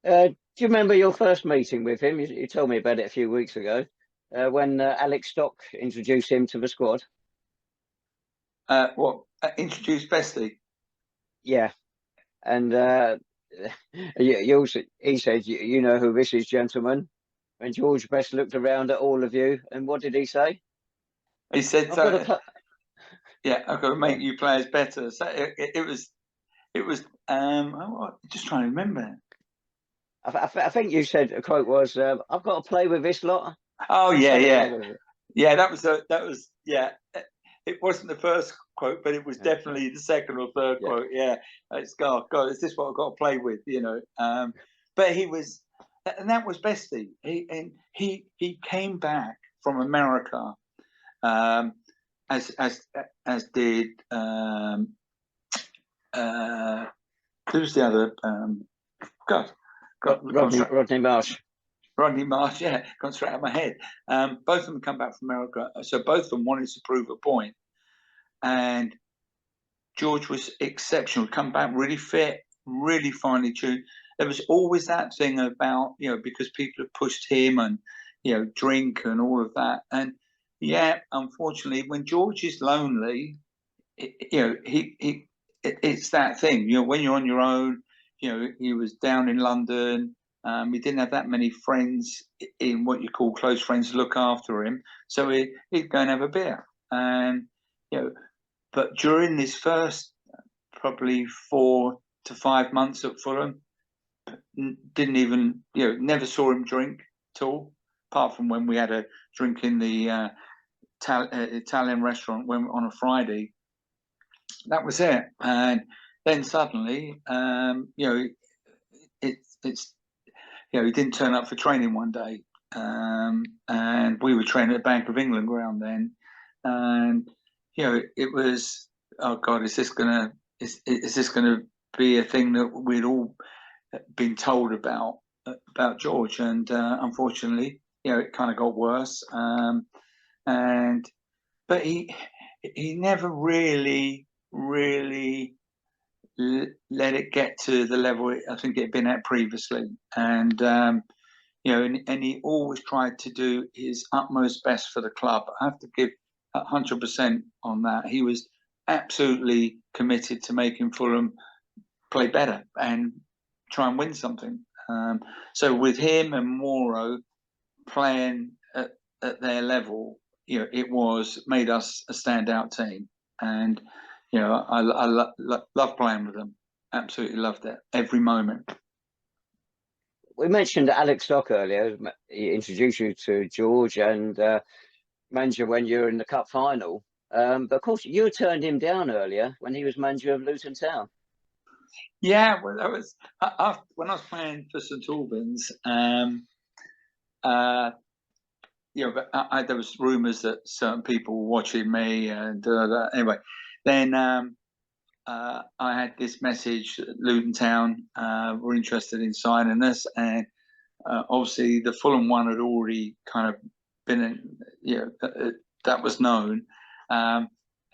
Do you remember your first meeting with him? You told me about it a few weeks ago, when Alex Stock introduced him to the squad. What, introduced Bestie? Yeah, and he said, you know who this is, gentlemen. And George Best looked around at all of you, and what did he say? He said, "Yeah, I've got to make you players better." So it was. I'm just trying to remember. I think you said a quote was, "I've got to play with this lot." Oh yeah. That was yeah. It wasn't the first quote, but it was definitely the second or third quote. Yeah, it's God, is this what I've got to play with? You know. But he was, and that was Bestie. He came back from America, as did who's the other God, Rodney Marsh. Rodney Marsh, yeah, gone straight out of my head. Both of them come back from America, so both of them wanted to prove a point. And George was exceptional. Come back really fit, really finely tuned. There was always that thing about, because people have pushed him and, drink and all of that. And yeah, unfortunately, when George is lonely, it's that thing. When you're on your own, he was down in London. He didn't have that many friends in what you call close friends to look after him. So he'd go and have a beer. And, but during this first probably 4 to 5 months at Fulham, didn't even, never saw him drink at all, apart from when we had a drink in the Italian restaurant on a Friday. That was it. And then suddenly, he didn't turn up for training one day. And we were training at Bank of England ground then. And, it was, oh God, is this gonna be a thing that we'd all been told about George? And unfortunately, it kind of got worse. But he never really let it get to the level I think it had been at previously. And and he always tried to do his utmost best for the club. I have to give 100% on that. He was absolutely committed to making Fulham play better and try and win something. So with him and Mauro playing at their level, it made us a standout team. And I love playing with them. Absolutely loved it every moment. We mentioned Alex Stock earlier. He introduced you to George and manager when you were in the cup final. But of course, you turned him down earlier when he was manager of Luton Town. Yeah, well, that was when I was playing for St Albans. But there was rumours that certain people were watching me, and anyway, then I had this message: Luton Town were interested in signing us, and obviously the Fulham one had already kind of been, that was known.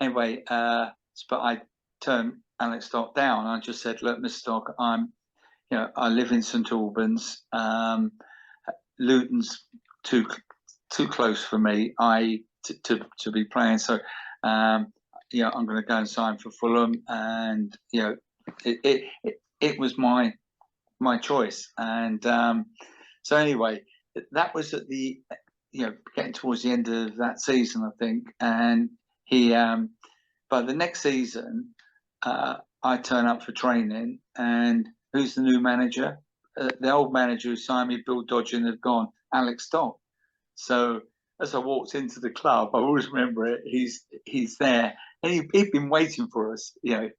Anyway, but I turned Alex Stock down. I just said, "Look, Mr. Stock, I live in St Albans. Luton's too close for me. To be playing. So, I'm going to go and sign for Fulham, and it was my choice. And so anyway, that was at the getting towards the end of that season, I think. And he, but the next season, I turn up for training, and who's the new manager? The old manager who signed me, Bill Dodgen, had gone, Alex Stock. So as I walked into the club, I always remember it. He's there, and he'd been waiting for us, And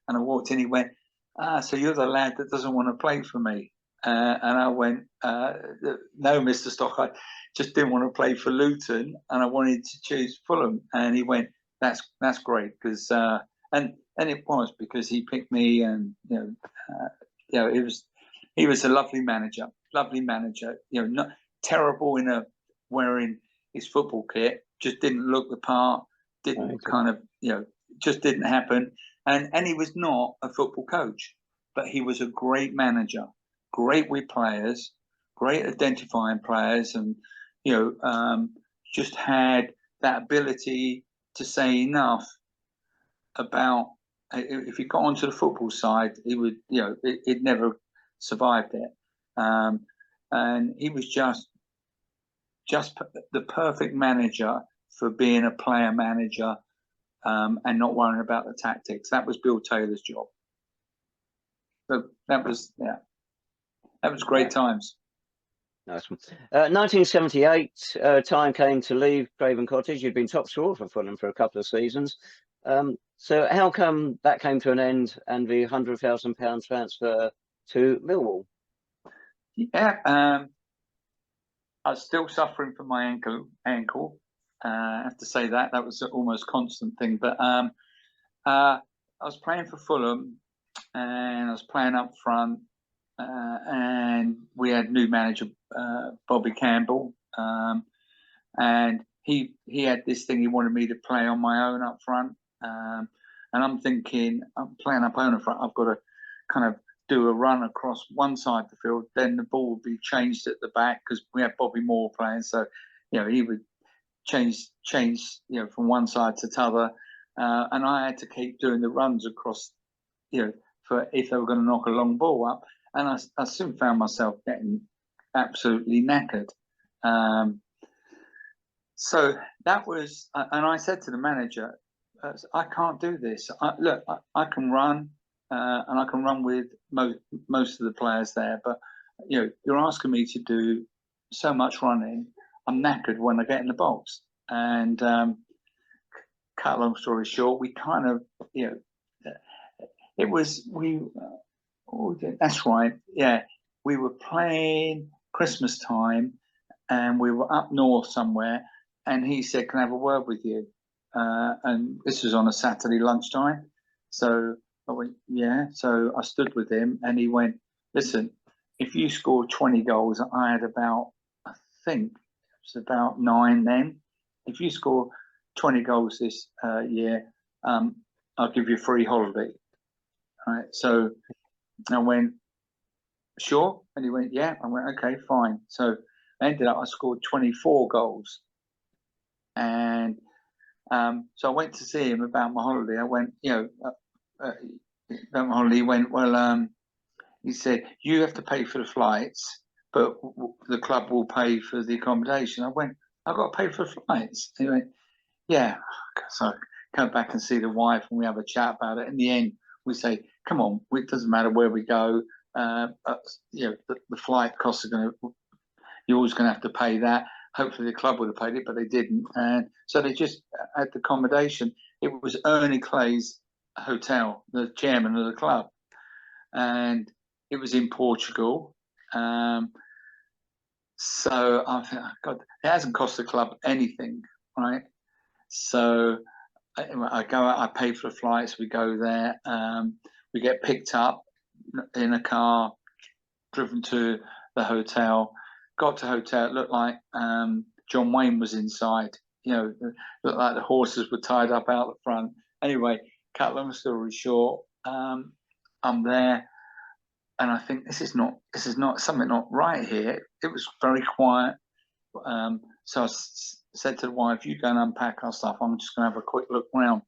I walked in. He went, so you're the lad that doesn't want to play for me? And I went, no, Mr. Stock, I just didn't want to play for Luton, and I wanted to choose Fulham. And he went, that's great, because and it was because he picked me, and he was a lovely manager, not terrible in wearing his football kit, just didn't look the part, just didn't happen. And he was not a football coach, but he was a great manager, great with players, great identifying players, and just had that ability to say enough about, if he got onto the football side, he would, it never survived it. And he was just the perfect manager for being a player manager, and not worrying about the tactics. That was Bill Taylor's job. So that was great times. Nice one. 1978, time came to leave Craven Cottage. You'd been top scorer for Fulham for a couple of seasons. So how come that came to an end, and the £100,000 transfer to Millwall? Yeah, I was still suffering from my ankle. I have to say that was an almost constant thing. But I was playing for Fulham, and I was playing up front, and we had new manager Bobby Campbell, and he had this thing, he wanted me to play on my own up front, and I'm thinking, I'm playing up on front, I've got to kind of do a run across one side of the field, then the ball would be changed at the back because we had Bobby Moore playing, so he would change from one side to the other, and I had to keep doing the runs across, for if they were going to knock a long ball up, and I soon found myself getting absolutely knackered. So that was, and I said to the manager, I can't do this. I can run, and I can run with most of the players there, but you're asking me to do so much running. I'm knackered when I get in the box. And cut a long story short, we kind of, that's right, yeah. We were playing Christmas time, and we were up north somewhere, and he said, "Can I have a word with you?" And this was on a Saturday lunchtime. So I went, yeah. So I stood with him, and he went, "Listen, if you scored 20 goals, I had about, I think it was about 9 then. If you score 20 goals this year, I'll give you a free holiday." All right. So I went, "Sure?" And he went, "Yeah." I went, "Okay, fine." So I ended up, I scored 24 goals. And so I went to see him about my holiday. I went, about my holiday. He went, "Well," he said, "you have to pay for the flights, but the club will pay for the accommodation." I went, "I've got to pay for the flights." He went, "Yeah." So I come back and see the wife, and we have a chat about it. In the end, we say, "Come on, it doesn't matter where we go. The flight costs are going to, you're always going to have to pay that." Hopefully the club would have paid it, but they didn't. And so they just had the accommodation. It was Ernie Clay's hotel, the chairman of the club. And it was in Portugal. So I think, God, it hasn't cost the club anything, right? So I go out, I pay for the flights, we go there, we get picked up in a car, driven to the hotel. Got to hotel, it looked like John Wayne was inside. Looked like the horses were tied up out the front. Anyway, cut long story short, I'm there, and I think this is not something not right here. It was very quiet. So I said to the wife, "You go and unpack our stuff. I'm just going to have a quick look around."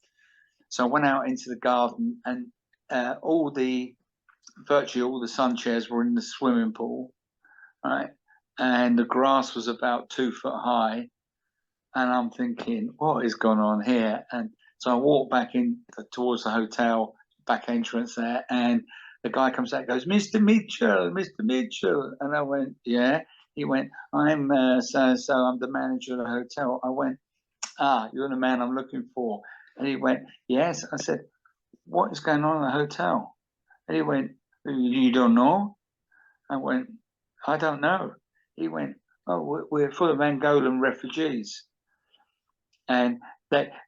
So I went out into the garden, and virtually all the sun chairs were in the swimming pool, right? And the grass was about 2 foot high, and I'm thinking, what is going on here? And so I walked back in towards the hotel back entrance there, and the guy comes out and goes, "Mr. Mitchell, Mr. Mitchell." And I went, "Yeah." He went, "I'm so I'm the manager of the hotel." I went, "Ah, you're the man I'm looking for." And he went, "Yes." I said, "What is going on in the hotel?" And he went, "You don't know?" I went, "I don't know." He went, "Oh, we're full of Angolan refugees." And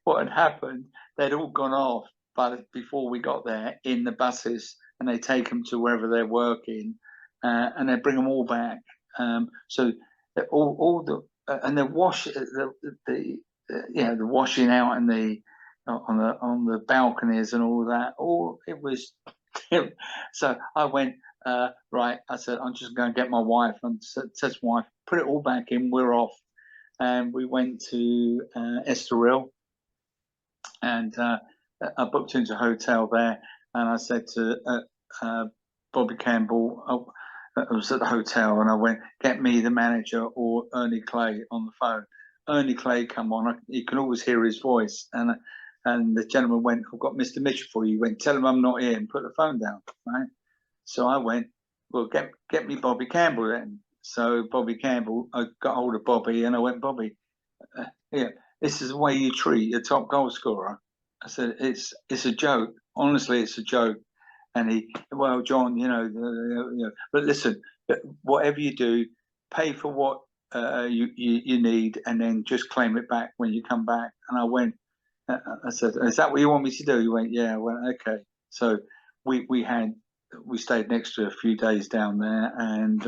what had happened, they'd all gone off, but before we got there, in the buses, and they take them to wherever they're working, and they bring them all back. So all the and the washing out and on the balconies and all that. All it was. So I went, right. I said, "I'm just going to get my wife," and said to my wife, "Put it all back in. We're off." And we went to Estoril, and I booked into a hotel there. And I said to Bobby Campbell, I was at the hotel, and I went, "Get me the manager or Ernie Clay on the phone." Ernie Clay come on. You can always hear his voice. And the gentleman went, "I've got Mr. Mitchell for you." He went, "Tell him I'm not here," and put the phone down. Right. So I went, "Well, get me Bobby Campbell then." So Bobby Campbell, I got hold of Bobby, and I went, "Bobby, this is the way you treat your top goal scorer." I said, "It's a joke. Honestly, it's a joke." And he, "Well, John, but listen, whatever you do, pay for what you need, and then just claim it back when you come back. And I went, I said, is that what you want me to do? He went, yeah. I went, okay. So we stayed next to a few days down there, and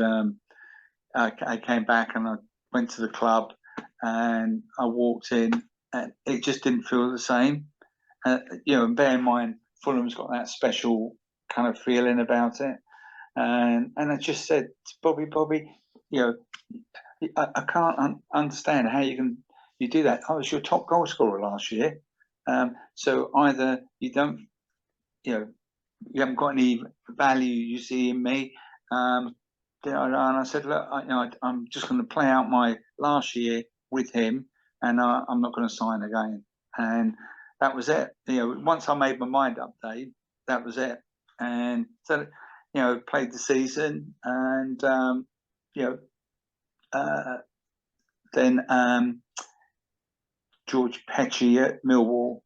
I came back and I went to the club, and I walked in, and it just didn't feel the same. And bear in mind, Fulham's got that special kind of feeling about it. And I just said to Bobby, I can't understand how you do that. I was your top goal scorer last year. So either you don't, you haven't got any value you see in me. And I said, look, I'm just going to play out my last year with him, and I'm not going to sign again. And that was it. Once I made my mind up, Dave, that was it. And so, played the season, and then George Petchy at Millwall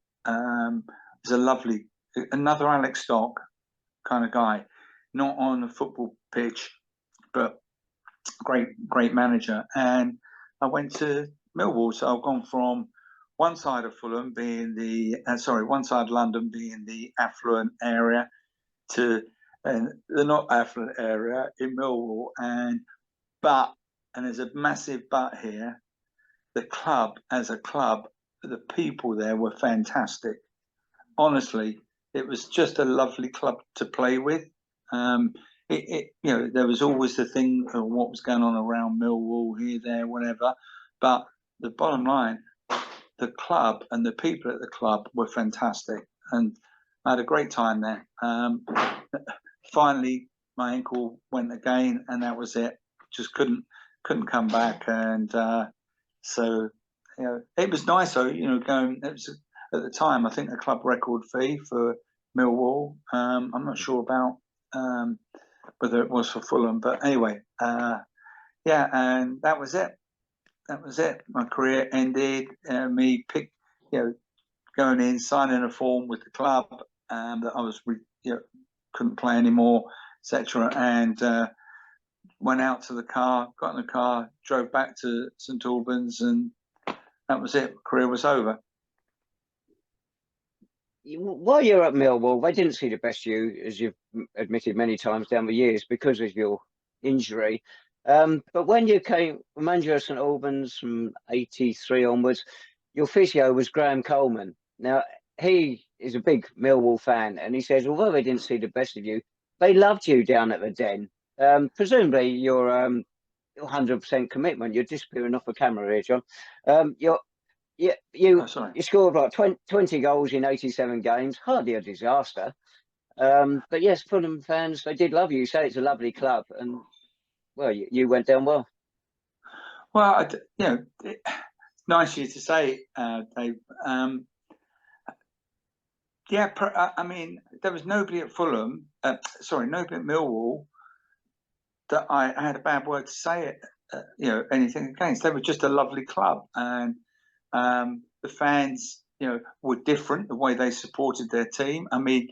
is another Alex Stock kind of guy, not on the football pitch, but great manager. And I went to Millwall, so I've gone from one side of Fulham being one side of London being the affluent area to the not affluent area in Millwall. And there's a massive but here. The club, as a club, the people there were fantastic. Honestly, it was just a lovely club to play with. There was always the thing of what was going on around Millwall, here, there, whatever. But the bottom line, the club and the people at the club were fantastic, and I had a great time there. Finally, my ankle went again, and that was it. Just couldn't come back, and so it was nice though. Going. It was at the time, I think, the club record fee for Millwall. I'm not sure about whether it was for Fulham, but anyway, and that was it. That was it. My career ended. Going in, signing a form with the club that I was, couldn't play anymore, etc. And went out to the car, got in the car, drove back to St Albans, and that was it. My career was over. While you're at Millwall, they didn't see the best of you, as you've admitted many times down the years, because of your injury. But when you came manager of St Albans from '83 onwards, your physio was Graham Coleman. Now, he is a big Millwall fan, and he says, although they didn't see the best of you, they loved you down at the Den. Presumably, your 100% commitment. You're disappearing off the camera here, John. You scored like 20 goals in 87 games. Hardly a disaster. But yes, Fulham fans, they did love you. You say it's a lovely club, and well, you went down well. Well, it's nice of you to say, Dave. I mean, there was nobody at Fulham, nobody at Millwall that I had a bad word to say, anything against. They were just a lovely club, and the fans, were different, the way they supported their team. I mean,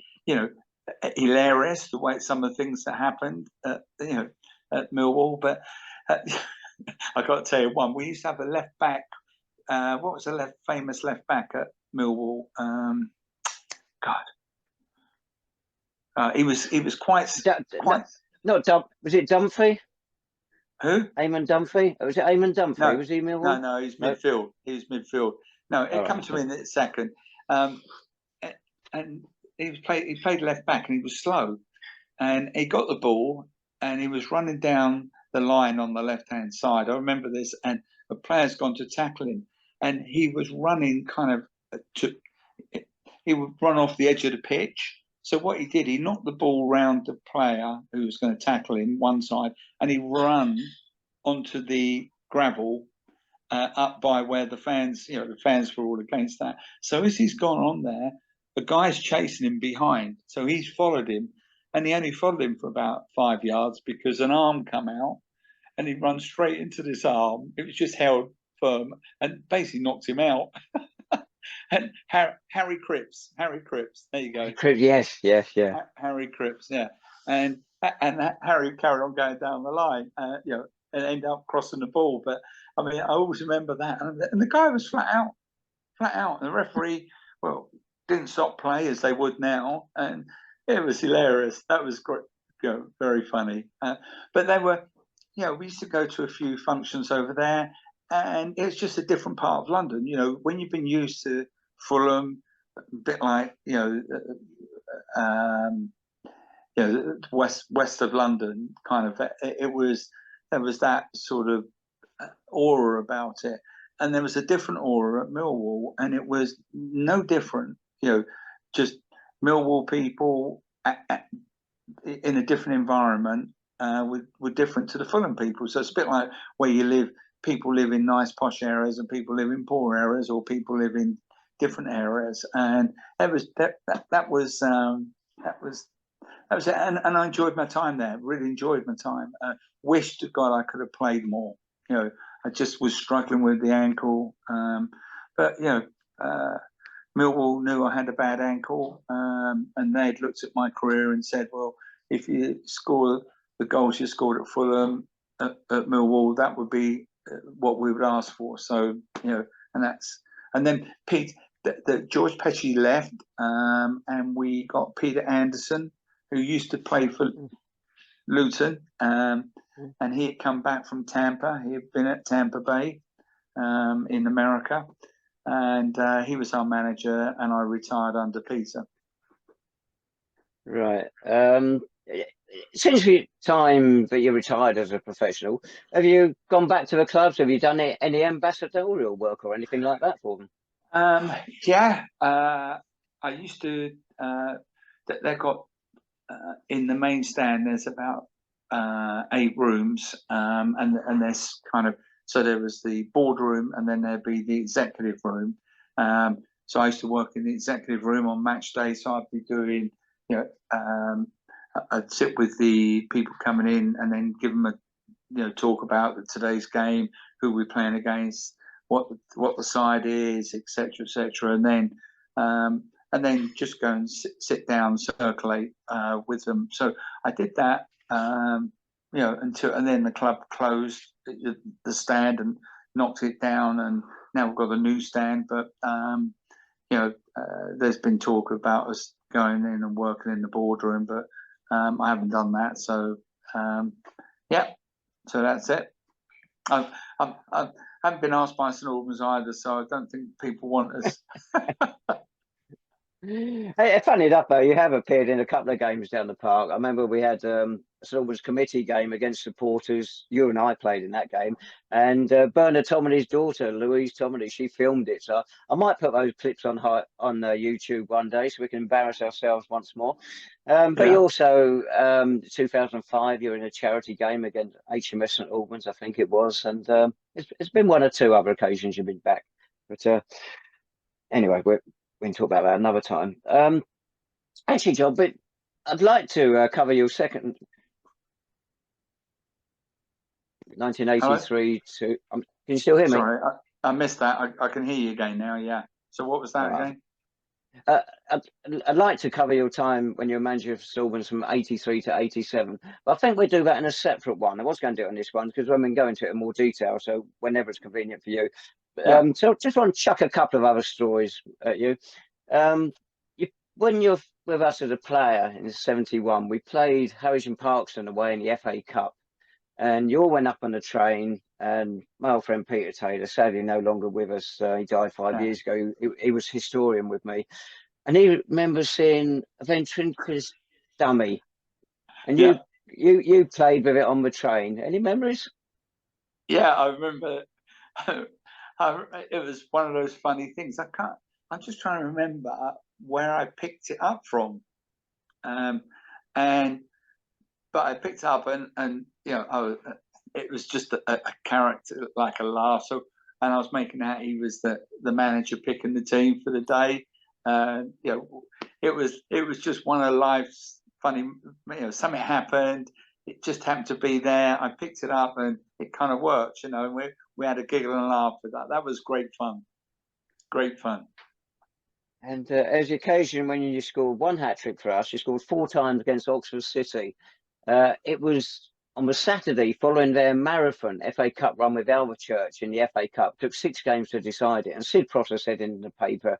hilarious the way some of the things that happened, at Millwall. But I got to tell you one. We used to have a left back. What was the famous left back at Millwall? He was quite. Was it Dunphy? Who? Eamon Dunphy? Was it Eamon Dunphy? No, was he Millwall? No, he's midfield. He's midfield. No, it comes to me in a second. And he played left back, and he was slow, and he got the ball, and he was running down the line on the left hand side. I remember this, and a player's gone to tackle him, and he was running he would run off the edge of the pitch. So what he did, he knocked the ball round the player who was going to tackle him one side, and he ran onto the gravel up by where the fans were all against that. So as he's gone on there, the guy's chasing him behind. So he's followed him, and he only followed him for about 5 yards because an arm come out, and he runs straight into this arm. It was just held firm and basically knocked him out. And Harry Cripps, there you go. Yes. Harry Cripps, yeah. And Harry carried on going down the line, and end up crossing the ball. But I mean, I always remember that. And the guy was flat out. And the referee, well, didn't stop play as they would now. And it was hilarious. That was great, very funny. But they were, we used to go to a few functions over there, and it's just a different part of London. When you've been used to Fulham, a bit like, west of London, kind of, there was that sort of aura about it. And there was a different aura at Millwall, and it was no different, just Millwall people in a different environment were different to the Fulham people. So it's a bit like where you live. People live in nice posh areas, and people live in poor areas, or people live in different areas. And that was it. And I enjoyed my time there. Really enjoyed my time. Wished to God I could have played more. I just was struggling with the ankle. But Millwall knew I had a bad ankle, and they'd looked at my career and said, well, if you score the goals you scored at Fulham, at Millwall, that would be what we would ask for. So, and then Pete, George Petty left, and we got Peter Anderson, who used to play for Luton, and he had come back from Tampa. He had been at Tampa Bay in America, and he was our manager, and I retired under Peter. Right. Since the time that you retired as a professional, have you gone back to the clubs? Have you done any ambassadorial work or anything like that for them? I used to. They got in the main stand. There's about 8 rooms, and there's kind of, so there was the boardroom, and then there'd be the executive room. So I used to work in the executive room on match day. So I'd be doing, I'd sit with the people coming in, and then give them a, talk about today's game, who we're playing against, what the side is, etc., and then just go and sit down, circulate with them. So I did that, until, and then the club closed the stand and knocked it down, and now we've got a new stand. But there's been talk about us going in and working in the boardroom, but I haven't done that. So so that's it. I haven't been asked by St Albans either, so I don't think people want us. Hey, funny enough, though, you have appeared in a couple of games down the park. I remember we had a St Albans committee game against supporters. You and I played in that game, and Bernard Tominy's daughter, Louise Tominy, she filmed it. So I might put those clips on YouTube one day, so we can embarrass ourselves once more. But you also, 2005, you're in a charity game against HMS St Albans, I think it was, and it's been one or two other occasions you've been back. But anyway, we can talk about that another time. Actually, John, but I'd like to cover your second 1983 to. Can you still hear me? Sorry, I missed that. I can hear you again now. Yeah. So what was that again? I'd like to cover your time when you were manager for St Albans from 83 to 87, but I think we'll do that in a separate one. I was going to do it on this one because we've been going into it in more detail, so whenever it's convenient for you. So just want to chuck a couple of other stories at you. When you're with us as a player in '71, we played Harwich and Parkston away in the FA Cup, and you all went up on the train, and my old friend Peter Taylor, sadly no longer with us, he died 5 years ago. He was historian with me, and he remembers seeing a ventriloquist dummy, and you played with it on the train. Any memories? Yeah, I remember. It was one of those funny things. I'm just trying to remember where I picked it up from, but I picked it up, and it was just a character, like a laugh. So, and I was making out he was the manager picking the team for the day. It was just one of life's funny. Something happened. It just happened to be there. I picked it up, and it kind of worked. And we had a giggle and a laugh with that. That was great fun. Great fun. And as the occasion when you scored one hat-trick for us, you scored 4 times against Oxford City. It was on the Saturday following their marathon FA Cup run with Church in the FA Cup. Took 6 games to decide it. And Sid Prosser said in the paper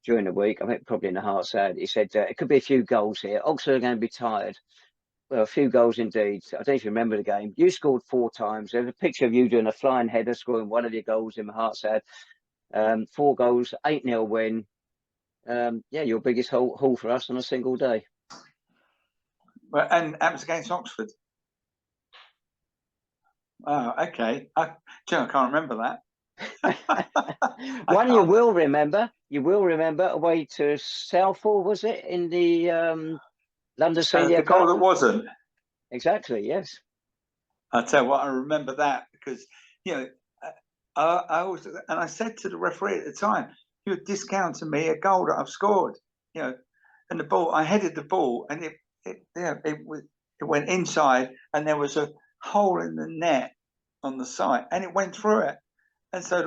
during the week, I think probably in the Hearts ad, he said, it could be a few goals here. Oxford are going to be tired. Well, a few goals indeed. I don't know if you remember the game. You scored 4 times. There's a picture of you doing a flying header, scoring one of your goals in the Hearts ad. 4 goals, 8-0 win. Yeah, your biggest haul for us on a single day. Well, and that was against Oxford. Oh, okay. I can't remember that. One you will remember. You will remember away to Southall, was it, in the London Senior the goal Cup? that wasn't. Exactly, yes. I tell you what, I remember that because, you know, I always, and I said to the referee at the time, you're discounting me a goal that I've scored, you know, and the ball, I headed the ball and it went inside and there was a hole in the net on the side and it went through it. And so,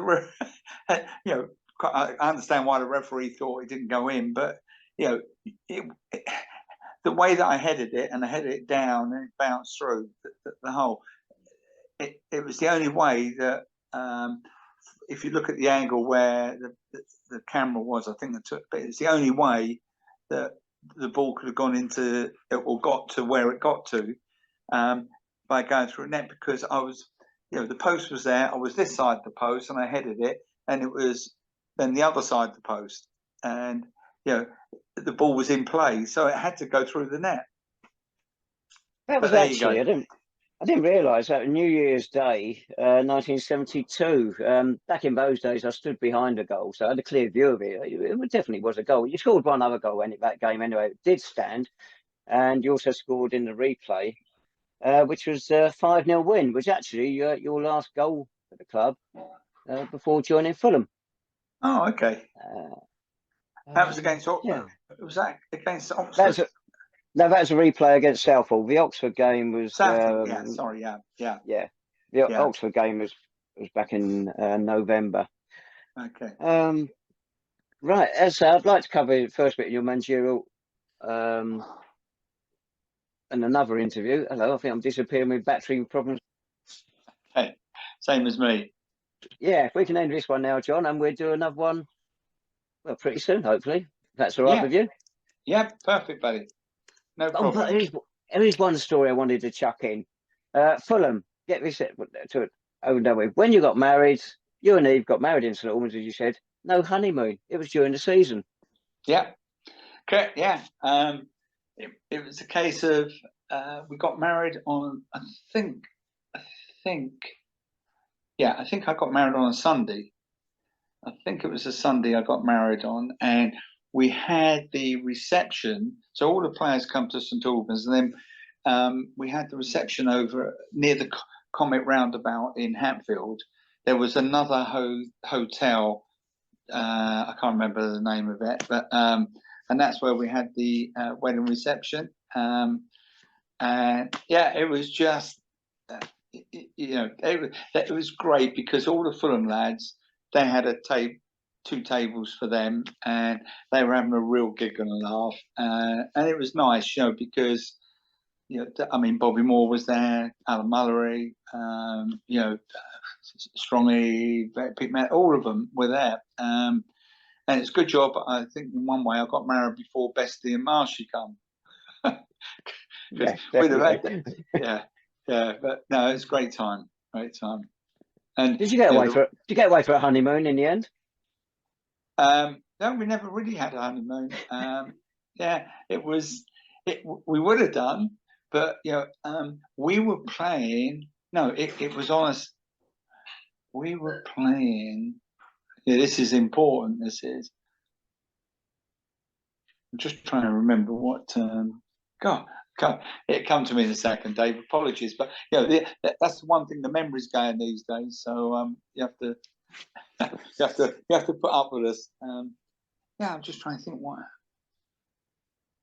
you know, I understand why the referee thought it didn't go in, but, you know, the way that I headed it and I headed it down and it bounced through the hole, it was the only way that, if you look at the angle where the camera was, I think it took, but it's the only way that the ball could have gone into or got to where it got to by going through a net, because I was, you know, the post was there, I was this side of the post and I headed it and it was then the other side of the post and, you know, the ball was in play, so it had to go through the net. That was actually, I didn't realise that New Year's Day, 1972. Back in those days, I stood behind a goal, so I had a clear view of it. It definitely was a goal. You scored one other goal in that game anyway. It did stand, and you also scored in the replay, which was a 5-0 win, which actually your last goal for the club before joining Fulham. Oh, okay. That was against Oxford. Yeah. Was that against Oxford? No, that was a replay against Southall. The Oxford game was. Yeah, sorry, yeah. The Oxford game was back in November. Okay. Right. As I'd like to cover the first bit of your managerial, and another interview. Hello, I think I'm disappearing with battery problems. Hey, same as me. Yeah, if we can end this one now, John, and we'll do another one. Well, pretty soon, hopefully. If that's all right with you. Yeah, perfect, buddy. No problem. But there is one story I wanted to chuck in. Fulham, get this to when you got married, you and Eve got married in St Albans, as you said. No honeymoon. It was during the season. Yeah. Okay. Yeah. It was a case of we got married on I think I got married on a Sunday. I think it was a Sunday I got married on, and we had the reception. So all the players come to St Albans, and then we had the reception over near the Comet Roundabout in Hatfield. There was another hotel. I can't remember the name of it, but and that's where we had the wedding reception. And yeah, it was just it was great because all the Fulham lads, they had two tables for them, and they were having a real giggle and laugh, and it was nice, because I mean, Bobby Moore was there, Alan Mullery, Strongy, all of them were there, and it's a good job. I think in one way I got married before Bestie and Marshy come. Yeah, but no, it's a great time. And did you get away for a honeymoon in the end? No, we never really had a honeymoon. We would have done, but we were playing. No, it was on us. We were playing. Yeah, this is important. This is. I'm just trying to remember what. God, it come to me in a second, Dave. Apologies, but that's the one thing. The memory's going these days, so you have to put up with us. I'm just trying to think what.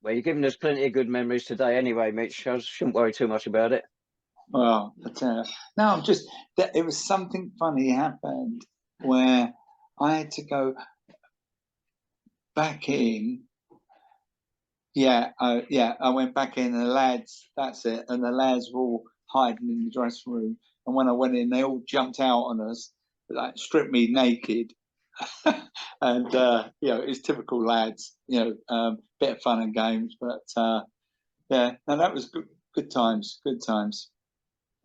Well, you're giving us plenty of good memories today, anyway, Mitch. I shouldn't worry too much about it. Well, but, no, it was something funny happened where I had to go back in. I went back in, and the lads, that's it, and the lads were all hiding in the dressing room. And when I went in, they all jumped out on us, like stripped me naked. And it's typical lads, bit of fun and games, but and that was good times.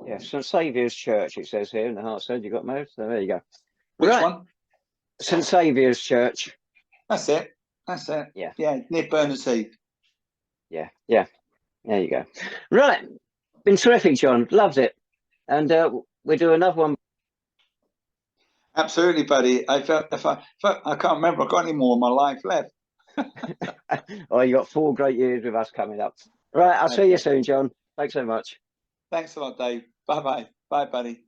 Yeah, St Saviour's Church, it says here in the Hertford. You got married, so there you go. Which right. one? St Saviour's Church. That's it. Yeah, near Berners Heath. Yeah. There you go. Right, been terrific, John. Loved it, and we'll do another one. Absolutely, buddy. I can't remember. I've got any more of my life left. Oh, you got 4 great years with us coming up. Right, I'll see you soon, John. Thanks so much. Thanks a lot, Dave. Bye-bye. Bye, buddy.